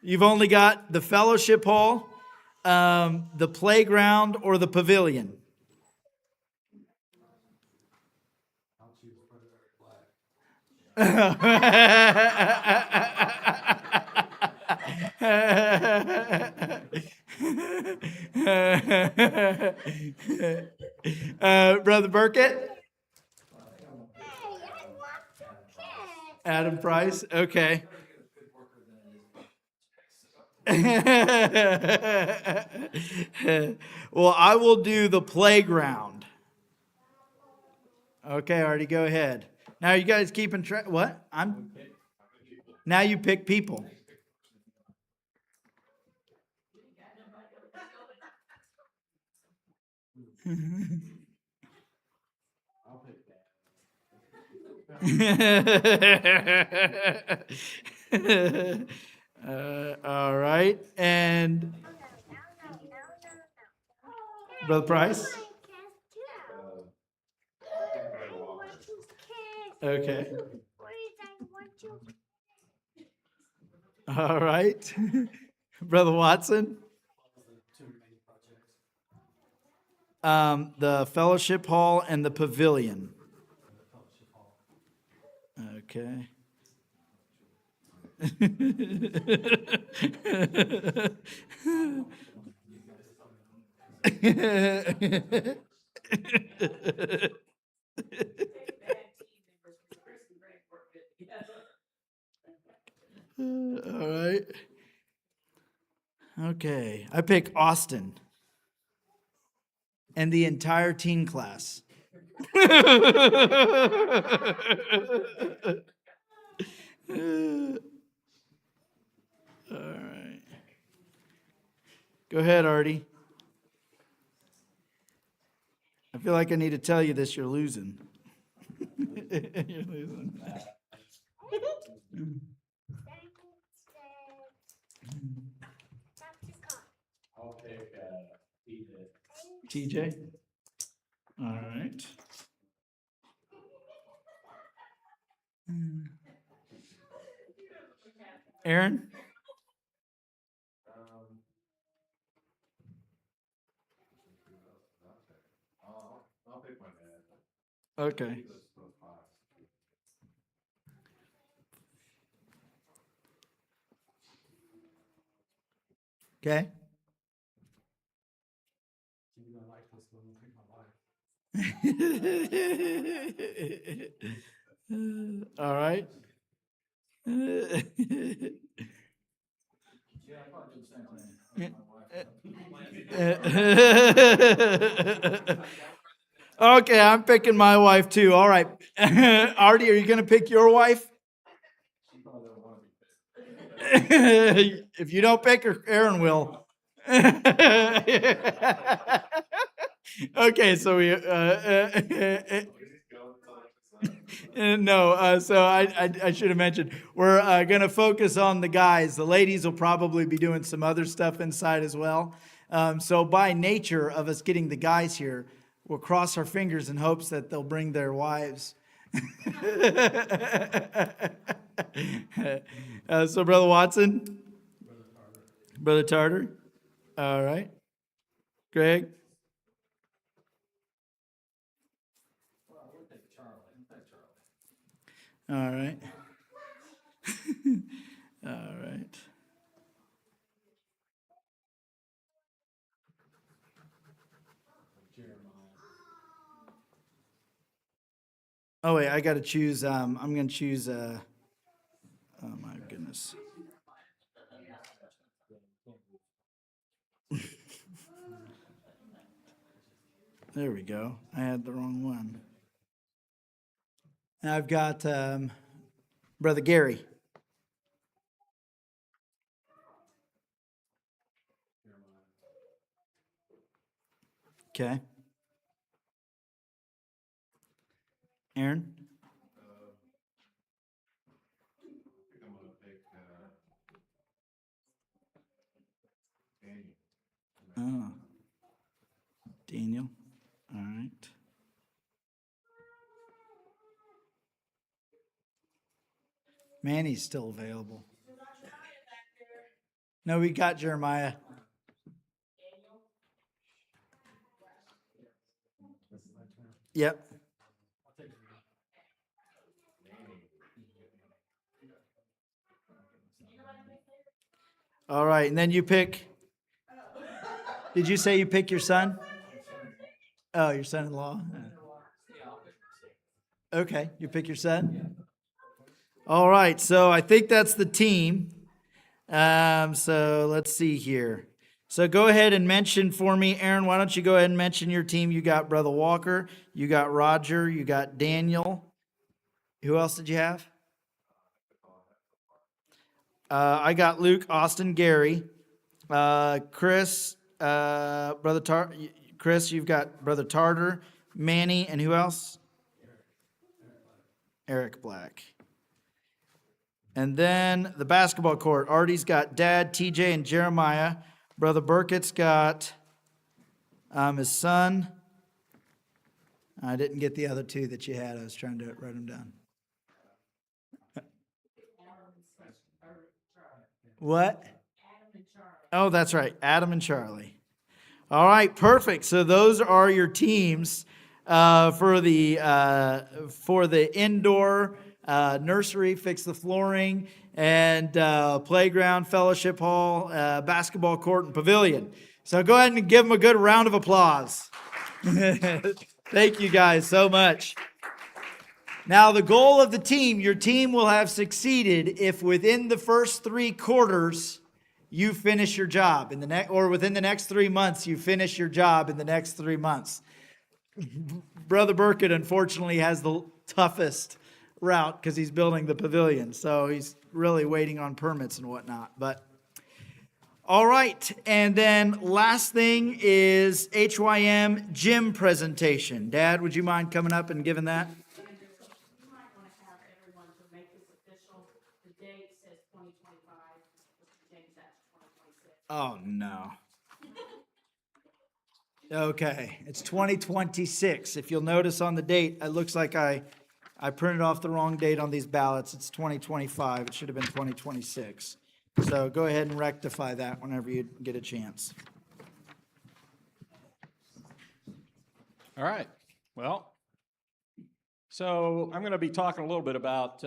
You've only got the fellowship hall, the playground, or the pavilion. Brother Burkett? Adam Price? Okay. Well, I will do the playground. Okay, Artie, go ahead. Now you guys keeping track? What? Now you pick people. All right, and Brother Price. Okay. All right, Brother Watson. The fellowship hall and the pavilion. Okay. All right. Okay. I pick Austin and the entire teen class. All right. Go ahead, Artie. I feel like I need to tell you this. You're losing. You're losing. I'll pick TJ. All right. Aaron. I'll pick my dad. Okay. Okay. All right. Okay, I'm picking my wife too. All right. Artie, are you going to pick your wife? If you don't pick her, Aaron will. Okay, so we no, so I should have mentioned we're going to focus on the guys. The ladies will probably be doing some other stuff inside as well. So by nature of us getting the guys here, we'll cross our fingers in hopes that they'll bring their wives. So Brother Watson, Brother Tartar, all right, Greg. All right. All right. Oh wait, I got to choose. I'm going to choose. Oh my goodness. There we go. I had the wrong one. Now I've got Brother Gary. Okay. Aaron? Oh. Daniel. All right. Manny's still available. No, we got Jeremiah. Yep. All right, and then you pick. Did you say you pick your son? Oh, your son-in-law. Okay, you pick your son? All right, so I think that's the team. So let's see here. So go ahead and mention for me, Aaron, why don't you go ahead and mention your team? You got Brother Walker, you got Roger, you got Daniel. Who else did you have? I got Luke, Austin, Gary, Chris, Chris, you've got Brother Tartar, Manny, and who else? Eric Black. And then the basketball court. Artie's got Dad, TJ, and Jeremiah. Brother Burkett's got his son. I didn't get the other two that you had. I was trying to write them down. What? Oh, that's right. Adam and Charlie. All right, perfect. So those are your teams for the indoor nursery, fix the flooring, and playground, fellowship hall, basketball court, and pavilion. So go ahead and give them a good round of applause. Thank you guys so much. Now, the goal of the team, your team will have succeeded if within the first 3 quarters you finish your job or within the next 3 months you finish your job in the next 3 months. Brother Burkett, unfortunately, has the toughest route because he's building the pavilion, so he's really waiting on permits and whatnot. But all right, and then last thing is HYM gym presentation. Dad, would you mind coming up and giving that? You might want to have everyone to make this official. The date says 2025, change that to 2026. Oh, no. Okay, it's 2026. If you'll notice on the date, it looks like I printed off the wrong date on these ballots. It's 2025. It should have been 2026. So go ahead and rectify that whenever you get a chance. All right, well, so I'm going to be talking a little bit about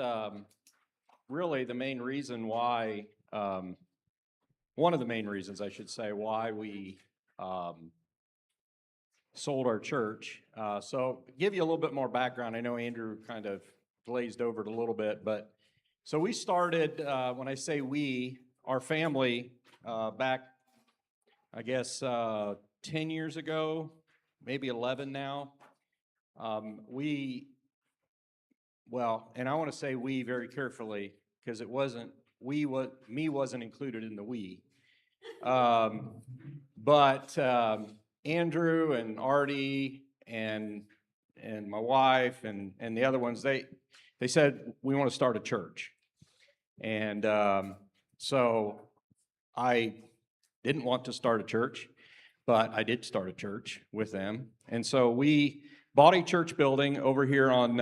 really the main reason why, one of the main reasons, I should say, why we sold our church. So give you a little bit more background. I know Andrew kind of glazed over it a little bit, but so we started, when I say we, our family, back, I guess, 10 years ago, maybe 11 now. Well, and I want to say we very carefully because it wasn't, me wasn't included in the we. But Andrew and Artie and my wife and the other ones, they said, we want to start a church. And so I didn't want to start a church, but I did start a church with them. And so we bought a church building over here on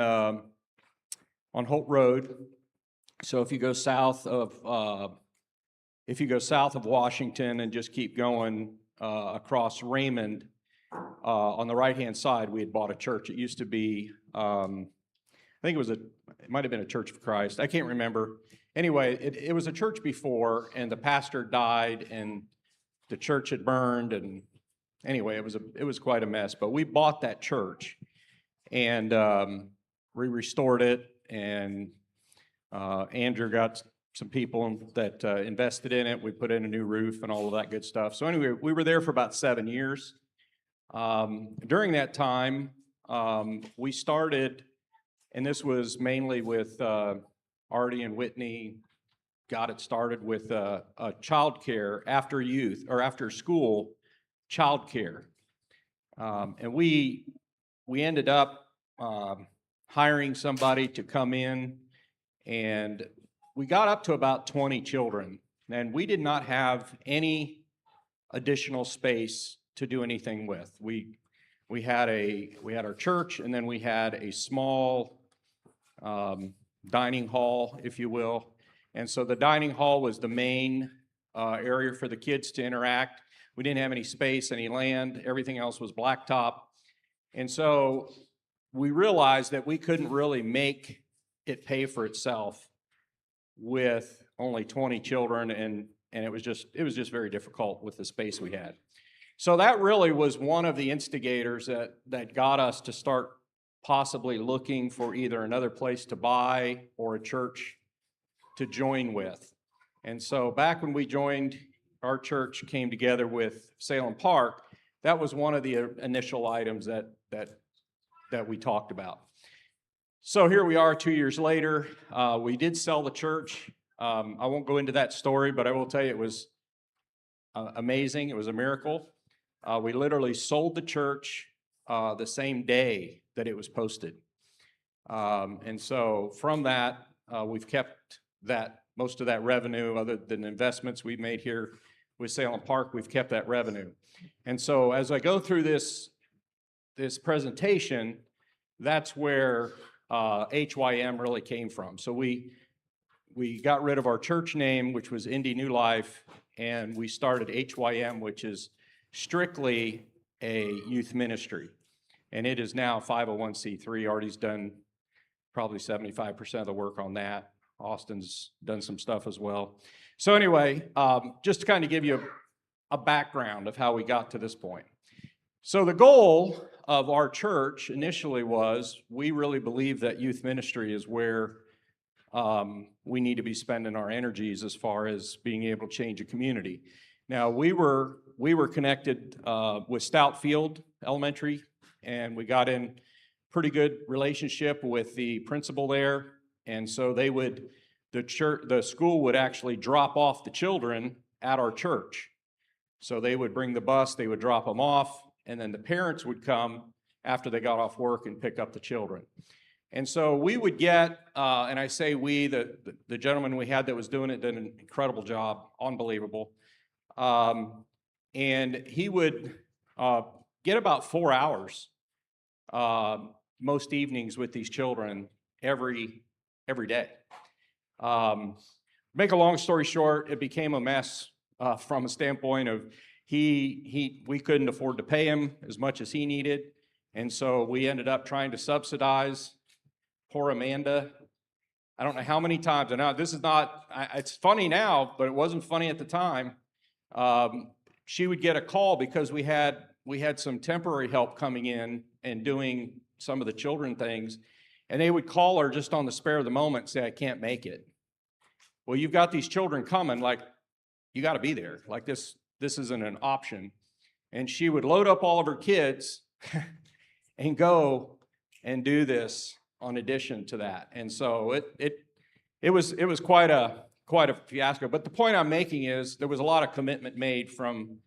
Holt Road. So if you go south of Washington and just keep going across Raymond, on the right-hand side, we had bought a church. It used to be, I think it might have been a Church of Christ. I can't remember. Anyway, it was a church before, and the pastor died, and the church had burned, and anyway, it was quite a mess. But we bought that church, and we restored it, and Andrew got some people that invested in it. We put in a new roof and all of that good stuff. So anyway, we were there for about 7 years. During that time, we started, and this was mainly with Artie and Whitney, got it started with a child care after school child care. And we ended up hiring somebody to come in, and we got up to about 20 children, and we did not have any additional space to do anything with. We had our church, and then we had a small dining hall, if you will. And so the dining hall was the main area for the kids to interact. We didn't have any space, any land. Everything else was blacktop. And so we realized that we couldn't really make it pay for itself with only 20 children, and it was just very difficult with the space we had. So that really was one of the instigators that got us to start possibly looking for either another place to buy or a church to join with. And so back when we joined, our church came together with Salem Park, that was one of the initial items that we talked about. So here we are 2 years later. We did sell the church. I won't go into that story, but I will tell you it was amazing. It was a miracle. We literally sold the church the same day that it was posted. And so from that, we've kept most of that revenue, other than investments we've made here with Salem Park, we've kept that revenue. And so as I go through this presentation, that's where HYM really came from. So we got rid of our church name, which was Indy New Life, and we started HYM, which is strictly a youth ministry. And it is now 501c3. Artie's done probably 75% of the work on that. Austin's done some stuff as well. So anyway, just to kind of give you a background of how we got to this point. So the goal of our church initially was, we really believe that youth ministry is where we need to be spending our energies as far as being able to change a community. Now, we were connected with Stoutfield Elementary, and we got in pretty good relationship with the principal there. And so the school would actually drop off the children at our church. So they would bring the bus, they would drop them off, and then the parents would come after they got off work and pick up the children. And so we would get, and I say we, the gentleman we had that was doing it did an incredible job, unbelievable. And he would get about 4 hours most evenings with these children every day. Make a long story short, it became a mess from a standpoint of we couldn't afford to pay him as much as he needed. And so we ended up trying to subsidize poor Amanda. I don't know how many times, and now this is not, it's funny now, but it wasn't funny at the time. She would get a call because we had some temporary help coming in and doing some of the children things, and they would call her just on the spare of the moment and say, I can't make it. Well, you've got these children coming, like, you got to be there. Like, this isn't an option. And she would load up all of her kids and go and do this on addition to that. And so it was quite a fiasco. But the point I'm making is there was a lot of commitment made from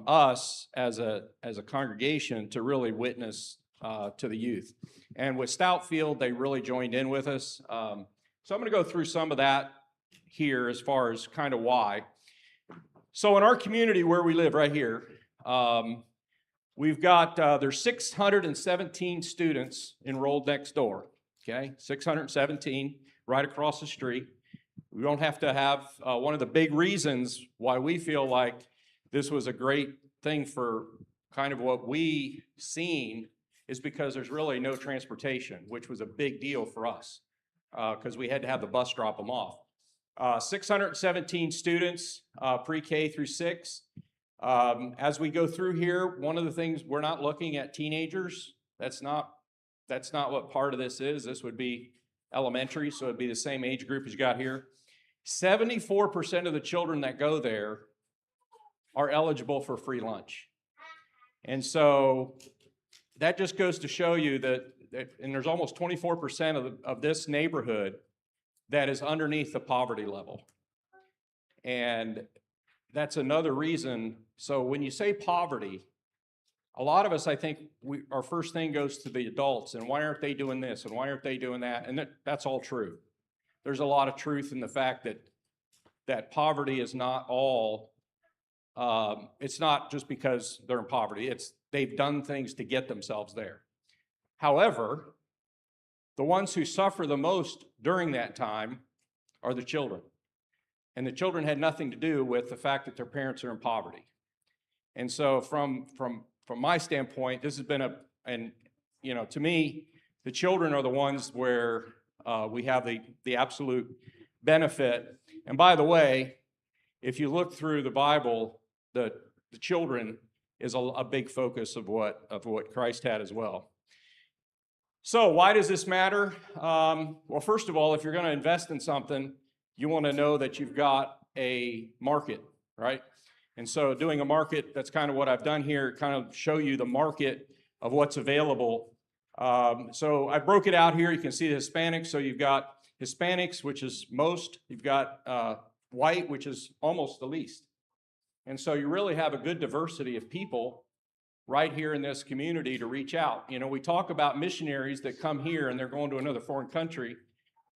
us as a congregation to really witness to the youth. And with Stoutfield, they really joined in with us. So I'm going to go through some of that here as far as kind of why. So in our community where we live right here, we've got, there's 617 students enrolled next door, okay? 617 right across the street. We don't have to have, one of the big reasons why we feel like this was a great thing for kind of what we seen is because there's really no transportation, which was a big deal for us because we had to have the bus drop them off. 617 students, pre-K through 6. As we go through here, one of the things, we're not looking at teenagers. That's not what part of this is. This would be elementary, so it'd be the same age group as you got here. 74% of the children that go there are eligible for free lunch. And so that just goes to show you that and there's almost 24% of this neighborhood that is underneath the poverty level. And that's another reason. So when you say poverty, a lot of us, I think, our first thing goes to the adults, and why aren't they doing this, and why aren't they doing that? And that's all true. There's a lot of truth in the fact that poverty is not all, it's not just because they're in poverty, it's they've done things to get themselves there. However, the ones who suffer the most during that time are the children. And the children had nothing to do with the fact that their parents are in poverty. And so from my standpoint, this has been to me, the children are the ones where we have the absolute benefit. And by the way, if you look through the Bible, the children is a big focus of what Christ had as well. So why does this matter? Well, first of all, if you're going to invest in something, you want to know that you've got a market, right? And so doing a market, that's kind of what I've done here, kind of show you the market of what's available. So I broke it out here. You can see the Hispanics. So you've got Hispanics, which is most. You've got white, which is almost the least. And so you really have a good diversity of people right here in this community to reach out. You know, we talk about missionaries that come here and they're going to another foreign country.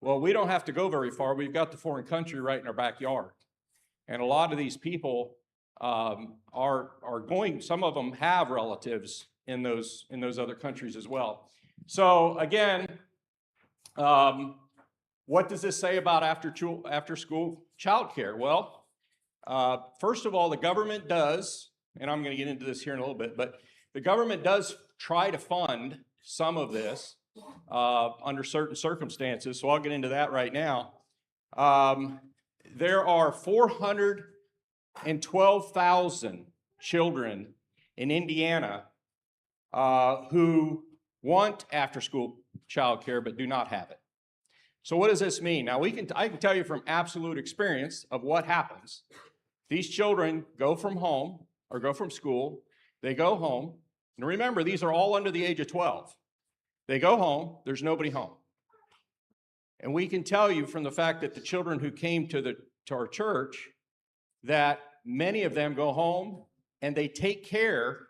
Well, we don't have to go very far. We've got the foreign country right in our backyard. And a lot of these people are going, some of them have relatives in those other countries as well. So again, what does this say about after school childcare? Well, first of all, the government does, and I'm going to get into this here in a little bit, but the government does try to fund some of this under certain circumstances. So I'll get into that right now. There are 412,000 children in Indiana who want after-school childcare but do not have it. So what does this mean? Now, I can tell you from absolute experience of what happens. These children go from home or go from school. They go home. And remember, these are all under the age of 12. They go home. There's nobody home. And we can tell you from the fact that the children who came to our church, that many of them go home and they take care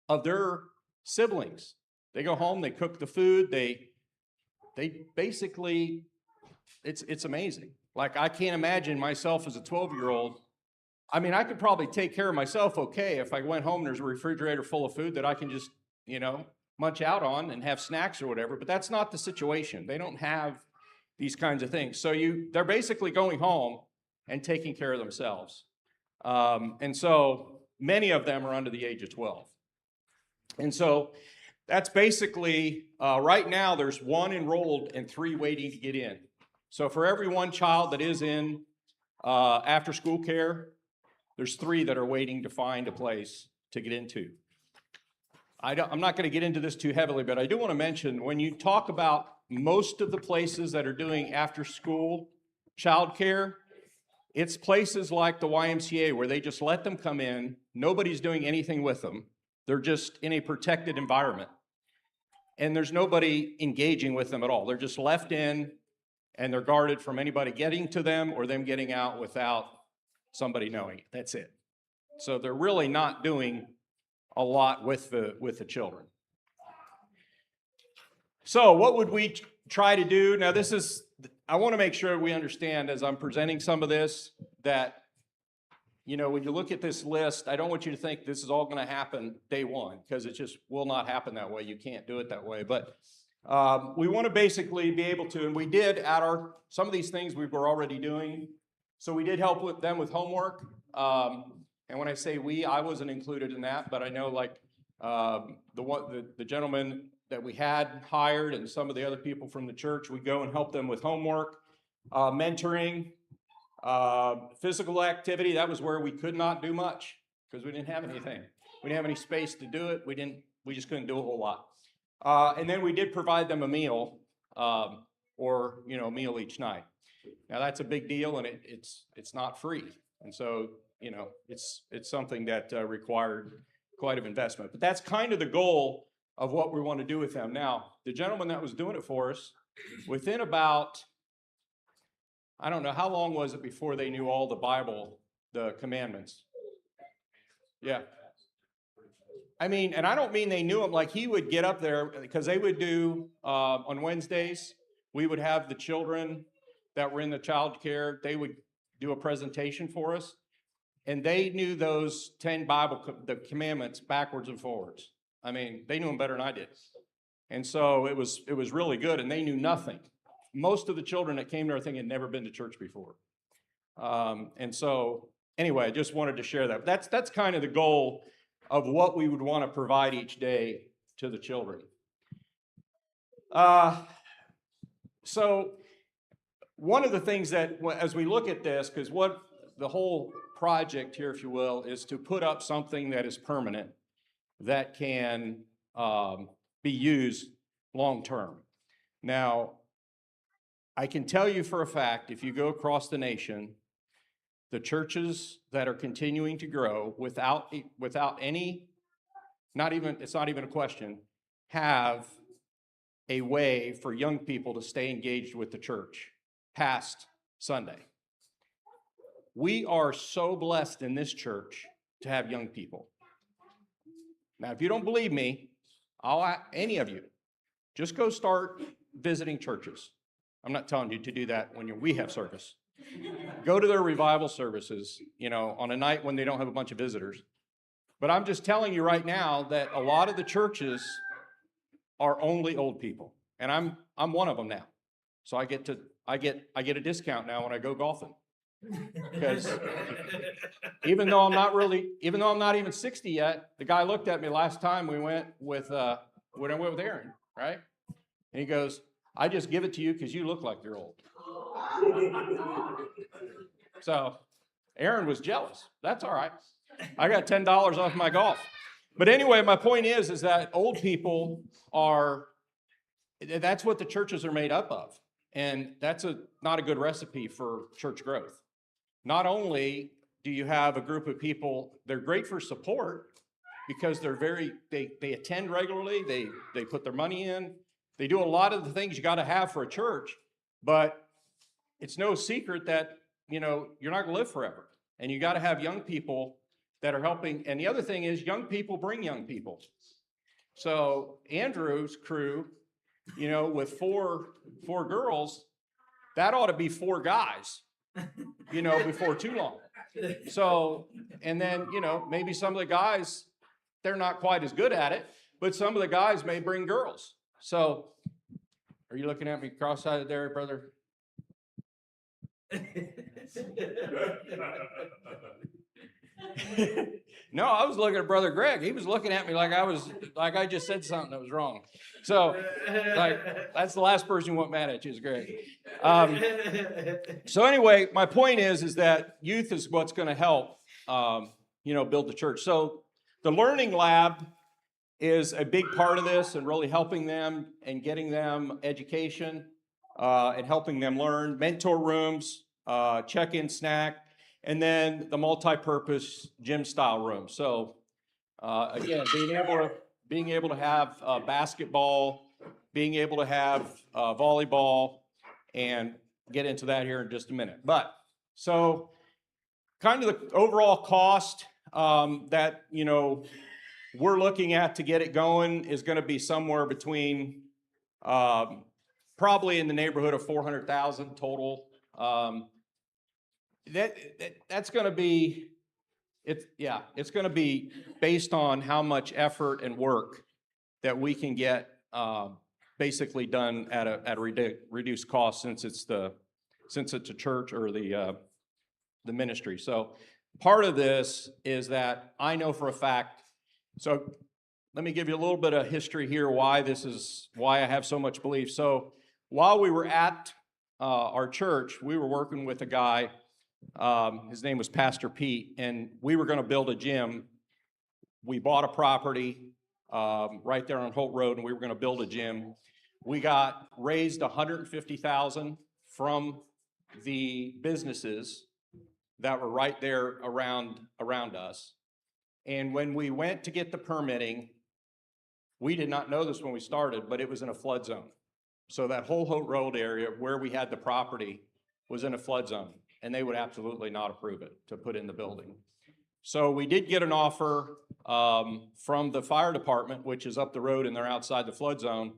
of their siblings. They go home, they cook the food, they basically, it's amazing. Like, I can't imagine myself as a 12-year-old. I mean, I could probably take care of myself okay if I went home and there's a refrigerator full of food that I can just, munch out on and have snacks or whatever, but that's not the situation. They don't have these kinds of things. So they're basically going home and taking care of themselves. And so many of them are under the age of 12. And so that's basically, right now, there's 1 enrolled and 3 waiting to get in. So for every 1 child that is in after-school care, there's 3 that are waiting to find a place to get into. I'm not going to get into this too heavily, but I do want to mention, when you talk about most of the places that are doing after-school childcare, it's places like the YMCA where they just let them come in. Nobody's doing anything with them. They're just in a protected environment. And there's nobody engaging with them at all. They're just left in, and they're guarded from anybody getting to them or them getting out without somebody knowing it. That's it. So they're really not doing a lot with the children. So what would we try to do? Now, I want to make sure we understand as I'm presenting some of this that, when you look at this list, I don't want you to think this is all going to happen day one, because it just will not happen that way. You can't do it that way. But we want to basically be able to, and we did some of these things we were already doing. So we did help them with homework. And when I say we, I wasn't included in that, but I know the gentleman that we had hired and some of the other people from the church, we go and help them with homework, mentoring, physical activity. That was where we could not do much because we didn't have anything. We didn't have any space to do it. We just couldn't do a whole lot. And then we did provide them a meal, or a meal each night. Now that's a big deal, and it's not free. And so, it's something that required quite an investment. But that's kind of the goal of what we want to do with them. Now, the gentleman that was doing it for us, within about, I don't know, how long was it before they knew all the Bible, the commandments? Yeah. I mean, and I don't mean they knew them, like he would get up there, because they would do, on Wednesdays, we would have the children that were in the child care, they would do a presentation for us, and they knew those 10 the commandments backwards and forwards. I mean, they knew them better than I did. And so it was really good, and they knew nothing. Most of the children that came to our thing had never been to church before. And so, anyway, I just wanted to share that. That's kind of the goal of what we would want to provide each day to the children. So one of the things that, as we look at this, because what the whole project here, if you will, is to put up something that is permanent, that can be used long-term. Now, I can tell you for a fact, if you go across the nation, the churches that are continuing to grow without any, it's not even a question, have a way for young people to stay engaged with the church past Sunday. We are so blessed in this church to have young people. Now, if you don't believe me, any of you, just go start visiting churches. I'm not telling you to do that when we have service. Go to their revival services, on a night when they don't have a bunch of visitors. But I'm just telling you right now that a lot of the churches are only old people, and I'm one of them now. So I get a discount now when I go golfing. Because even though I'm not even 60 yet, the guy looked at me last time we went with Aaron, right? And he goes, "I just give it to you because you look like you're old." So Aaron was jealous. That's all right. I got $10 off my golf. But anyway, my point is that old people that's what the churches are made up of. And that's not a good recipe for church growth. Not only do you have a group of people, they're great for support because they attend regularly, they put their money in, they do a lot of the things you got to have for a church, but it's no secret that, you're not going to live forever. And you got to have young people that are helping. And the other thing is young people bring young people. So Andrew's crew, with four girls, that ought to be 4 guys, before too long. So, and then, maybe some of the guys, they're not quite as good at it, but some of the guys may bring girls. So, are you looking at me cross-eyed there, brother? No, I was looking at Brother Greg. He was looking at me like I just said something that was wrong. So, that's the last person you want mad at you is Greg. So anyway, my point is that youth is what's going to help, build the church. So the learning lab is a big part of this and really helping them and getting them education and helping them learn. Mentor rooms, check-in snack, and then the multi-purpose gym-style room. So again, being able to have basketball, being able to have volleyball, and get into that here in just a minute. But so kind of the overall cost that we're looking at to get it going is going to be somewhere between probably in the neighborhood of $400,000 total. That's going to be it's going to be based on how much effort and work that we can get basically done at a reduced cost since it's a church or the ministry. So part of this is that I know for a fact. So let me give you a little bit of history here why I have so much belief. So while we were at our church, we were working with a guy. His name was Pastor Pete, and we were going to build a gym. We bought a property right there on Holt Road, and we were going to build a gym. We raised $150,000 from the businesses that were right there around us. And when we went to get the permitting, we did not know this when we started, but it was in a flood zone. So that whole Holt Road area where we had the property was in a flood zone, and they would absolutely not approve it to put in the building. So we did get an offer from the fire department, which is up the road, and they're outside the flood zone,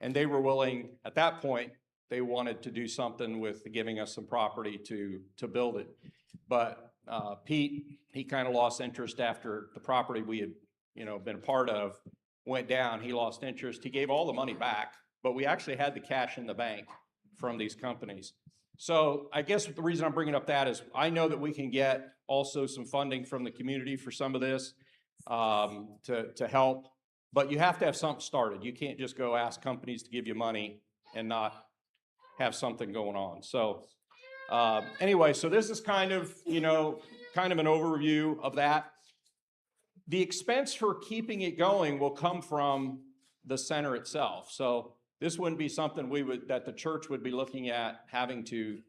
and they were willing, at that point, they wanted to do something with giving us some property to build it. But Pete, he kind of lost interest after the property we had, been a part of went down. He lost interest. He gave all the money back, but we actually had the cash in the bank from these companies. So I guess the reason I'm bringing up that is I know that we can get also some funding from the community for some of this to help, but you have to have something started. You can't just go ask companies to give you money and not have something going on. So anyway, so this is kind of, kind of an overview of that. The expense for keeping it going will come from the center itself. So this wouldn't be something that the church would be looking at having to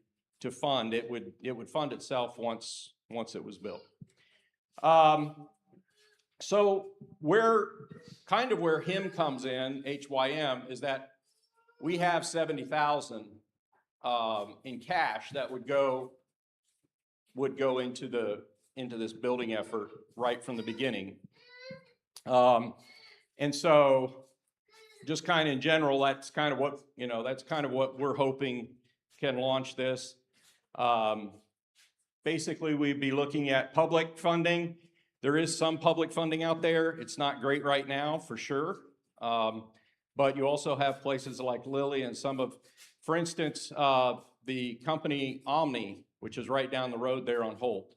fund. It would fund itself once it was built. So where HIM comes in, HYM, is that we have $70,000 in cash that would go into this building effort right from the beginning. And so just kind of in general, that's kind of what we're hoping can launch this. Basically, we'd be looking at public funding. There is some public funding out there. It's not great right now, for sure. But you also have places like Lilly and for instance, the company Omni, which is right down the road there on Holt,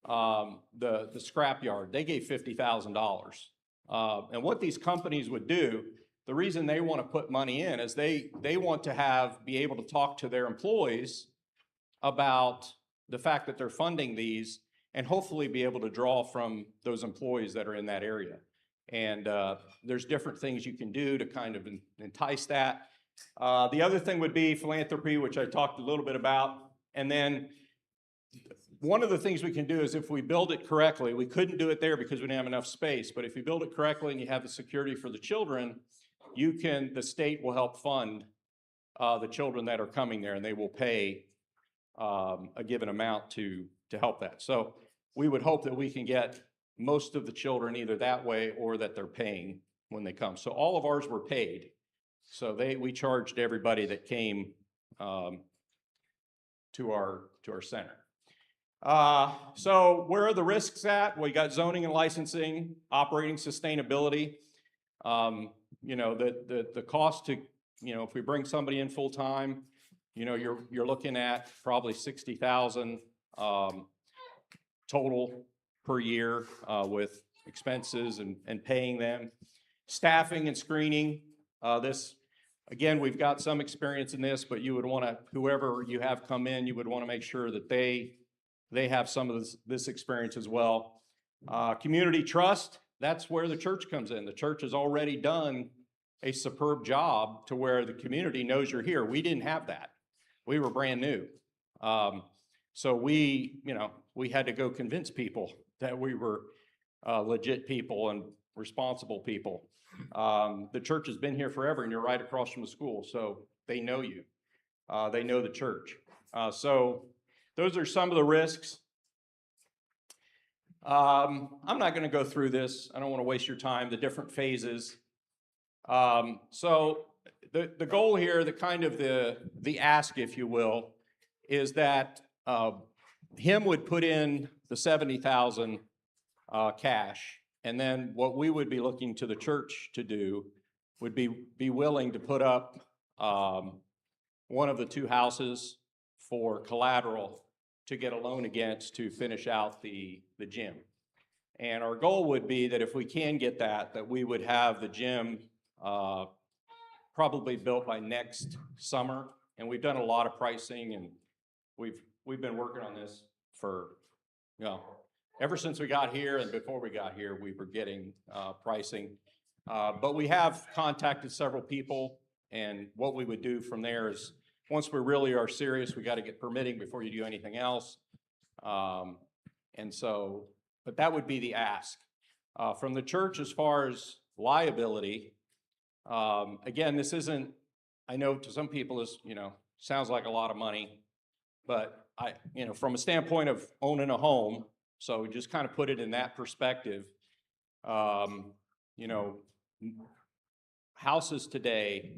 the scrapyard, they gave $50,000. And what these companies would do, the reason they want to put money in is they want to be able to talk to their employees about the fact that they're funding these and hopefully be able to draw from those employees that are in that area. And there's different things you can do to kind of entice that. The other thing would be philanthropy, which I talked a little bit about. And then one of the things we can do is if we build it correctly, we couldn't do it there because we didn't have enough space, but if you build it correctly and you have the security for the children, the state will help fund the children that are coming there, and they will pay a given amount to help that. So we would hope that we can get most of the children either that way or that they're paying when they come. So all of ours were paid. So we charged everybody that came to our center. So where are the risks at? We got zoning and licensing, operating sustainability. The cost to, if we bring somebody in full time, you're looking at probably $60,000 total per year with expenses and paying them. Staffing and screening. Again, we've got some experience in this, but you would want to, whoever you have come in, you would want to make sure that they have some of this experience as well. Community trust, that's where the church comes in. The church has already done a superb job to where the community knows you're here. We didn't have that. We were brand new. So we had to go convince people that we were legit people and responsible people. The church has been here forever, and you're right across from the school, so they know you. They know the church. So those are some of the risks. I'm not going to go through this. I don't want to waste your time, the different phases. So the goal here, the ask, if you will, is that HIM would put in the $70,000 cash, and then what we would be looking to the church to do would be willing to put up one of the two houses for collateral to get a loan against to finish out the gym. And our goal would be that if we can get that we would have the gym probably built by next summer. And we've done a lot of pricing, and we've been working on this for, ever since we got here, and before we got here, we were getting pricing. But we have contacted several people, and what we would do from there is, once we really are serious, we got to get permitting before you do anything else. But that would be the ask. From the church, as far as liability, again, this isn't, I know to some people this, sounds like a lot of money, but from a standpoint of owning a home, so we just kind of put it in that perspective. Houses today,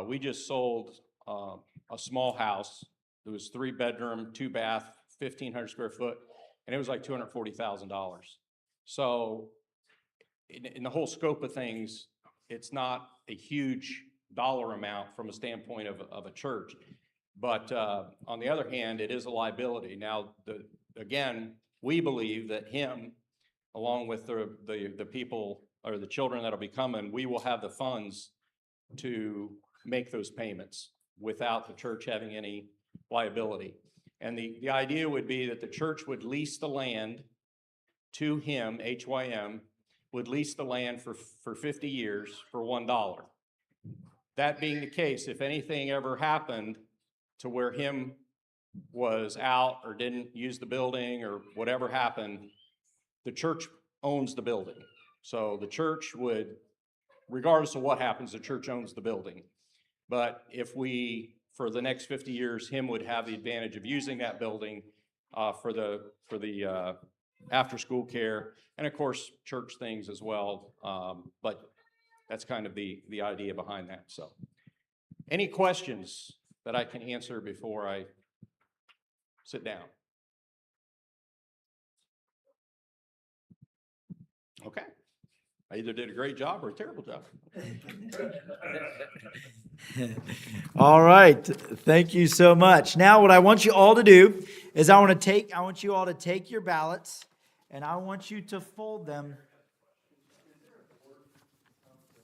we just sold a small house. It was 3-bedroom, 2-bath, 1,500 square foot, and it was like $240,000. So in the whole scope of things, it's not a huge dollar amount from a standpoint of a church. But on the other hand, it is a liability. Now, again, we believe that HIM, along with the people or the children that'll be coming, we will have the funds to make those payments. without the church having any liability. And the idea would be that the church would lease the land to him, HYM, would lease the land for 50 years for $1. That being the case, if anything ever happened to where him was out or didn't use the building or whatever happened, the church owns the building. So the church would, regardless of what happens, the church owns the building. But if we, for the next 50 years, him would have the advantage of using that building for the after-school care, and of course, church things as well. But that's kind of the idea behind that. So, any questions that I can answer before I sit down? Okay. I either did a great job or a terrible job. All right, thank you so much. Now, what I want you all to do is I want you all to take your ballots and I want you to fold them.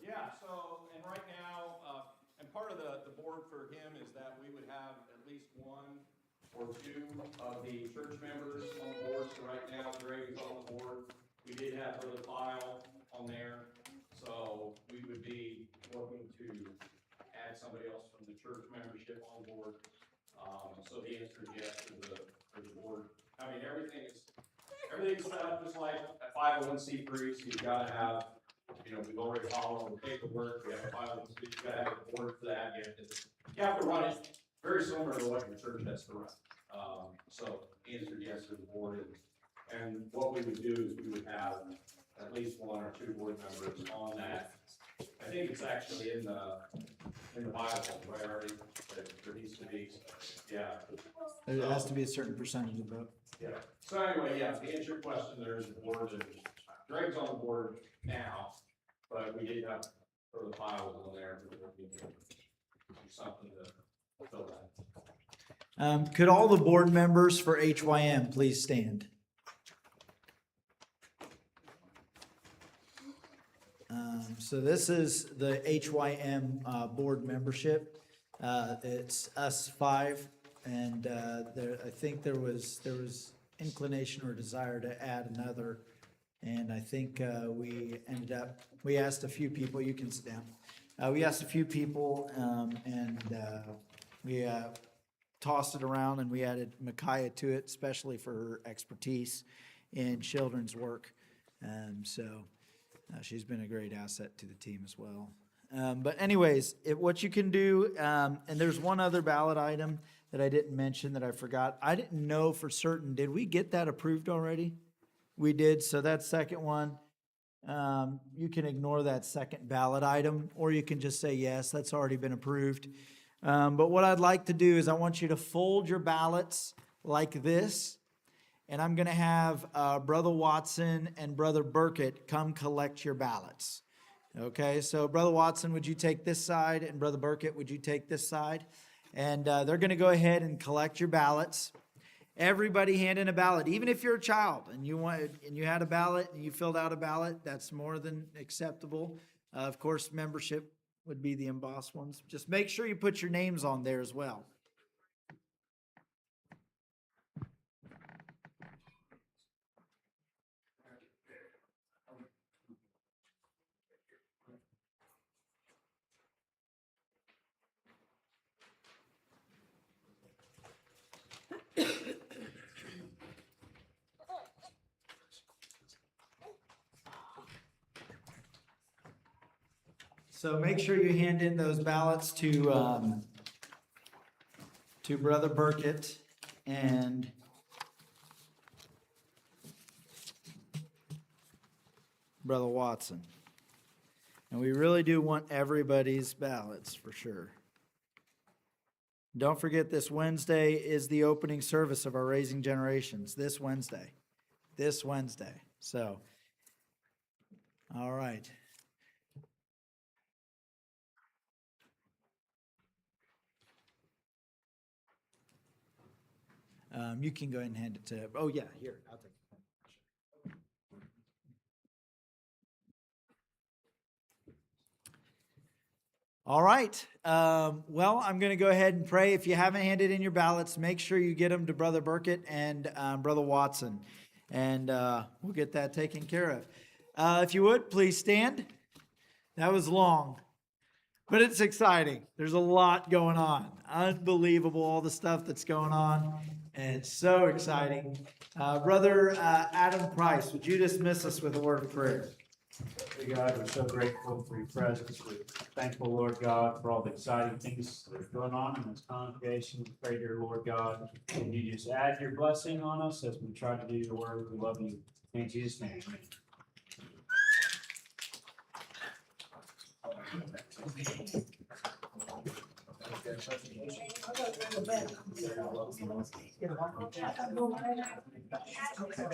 Yeah, so, and right now, and part of the board for him is that we would have at least one or two of the church members on board. So right now, Greg is on the board. We did have Brother Kyle on there, so we would be looking to add somebody else from the church membership on board. So the answer is yes to the board. I mean, everything's set up just like a 501c3, so you've got to have, we've already followed the paperwork. We have a 501c, you've got to have a board for that. You have to run it very similar to what your church has to run. So the answer is yes to the board. And what we would do is we would have at least one or two board members on that. I think it's actually in the Bible, right, already, that there needs to be, yeah. There has to be a certain percentage of vote. Yeah. So anyway, yeah, to answer your question, there's a board, and Greg's on the board now, but we did have throw the files on there, but we can do something to fill that. Could all the board members for HYM please stand? So this is the HYM board membership. It's us 5, and I think there was inclination or desire to add another, and I think we asked a few people. You can sit down. We asked a few people, and we tossed it around, and we added Micaiah to it, especially for her expertise in children's work. She's been a great asset to the team as well. But anyways, what you can do, and there's one other ballot item that I didn't mention that I forgot. I didn't know for certain. Did we get that approved already? We did, so that second one, you can ignore that second ballot item, or you can just say yes, that's already been approved. But what I'd like to do is I want you to fold your ballots like this, and I'm going to have Brother Watson and Brother Burkett come collect your ballots. Okay, so Brother Watson, would you take this side, and Brother Burkett, would you take this side? And they're going to go ahead and collect your ballots. Everybody hand in a ballot, even if you're a child and you had a ballot and you filled out a ballot, that's more than acceptable. Of course, membership would be the embossed ones. Just make sure you put your names on there as well. So make sure you hand in those ballots to Brother Burkett and Brother Watson. And we really do want everybody's ballots for sure. Don't forget, this Wednesday is the opening service of our Raising Generations. This Wednesday. So, all right. You can go ahead and hand it to, oh yeah, here, I'll take it. All right. Well, I'm going to go ahead and pray. If you haven't handed in your ballots, make sure you get them to Brother Burkett and Brother Watson, and we'll get that taken care of. If you would, please stand. That was long, but it's exciting. There's a lot going on. Unbelievable, all the stuff that's going on, and it's so exciting. Brother Adam Price, would you dismiss us with a word of prayer? Dear God, we're so grateful for your presence. We're thankful, Lord God, for all the exciting things that are going on in this congregation. We pray, dear Lord God, that you just add your blessing on us as we try to do your word. We love you. In Jesus' name. Amen.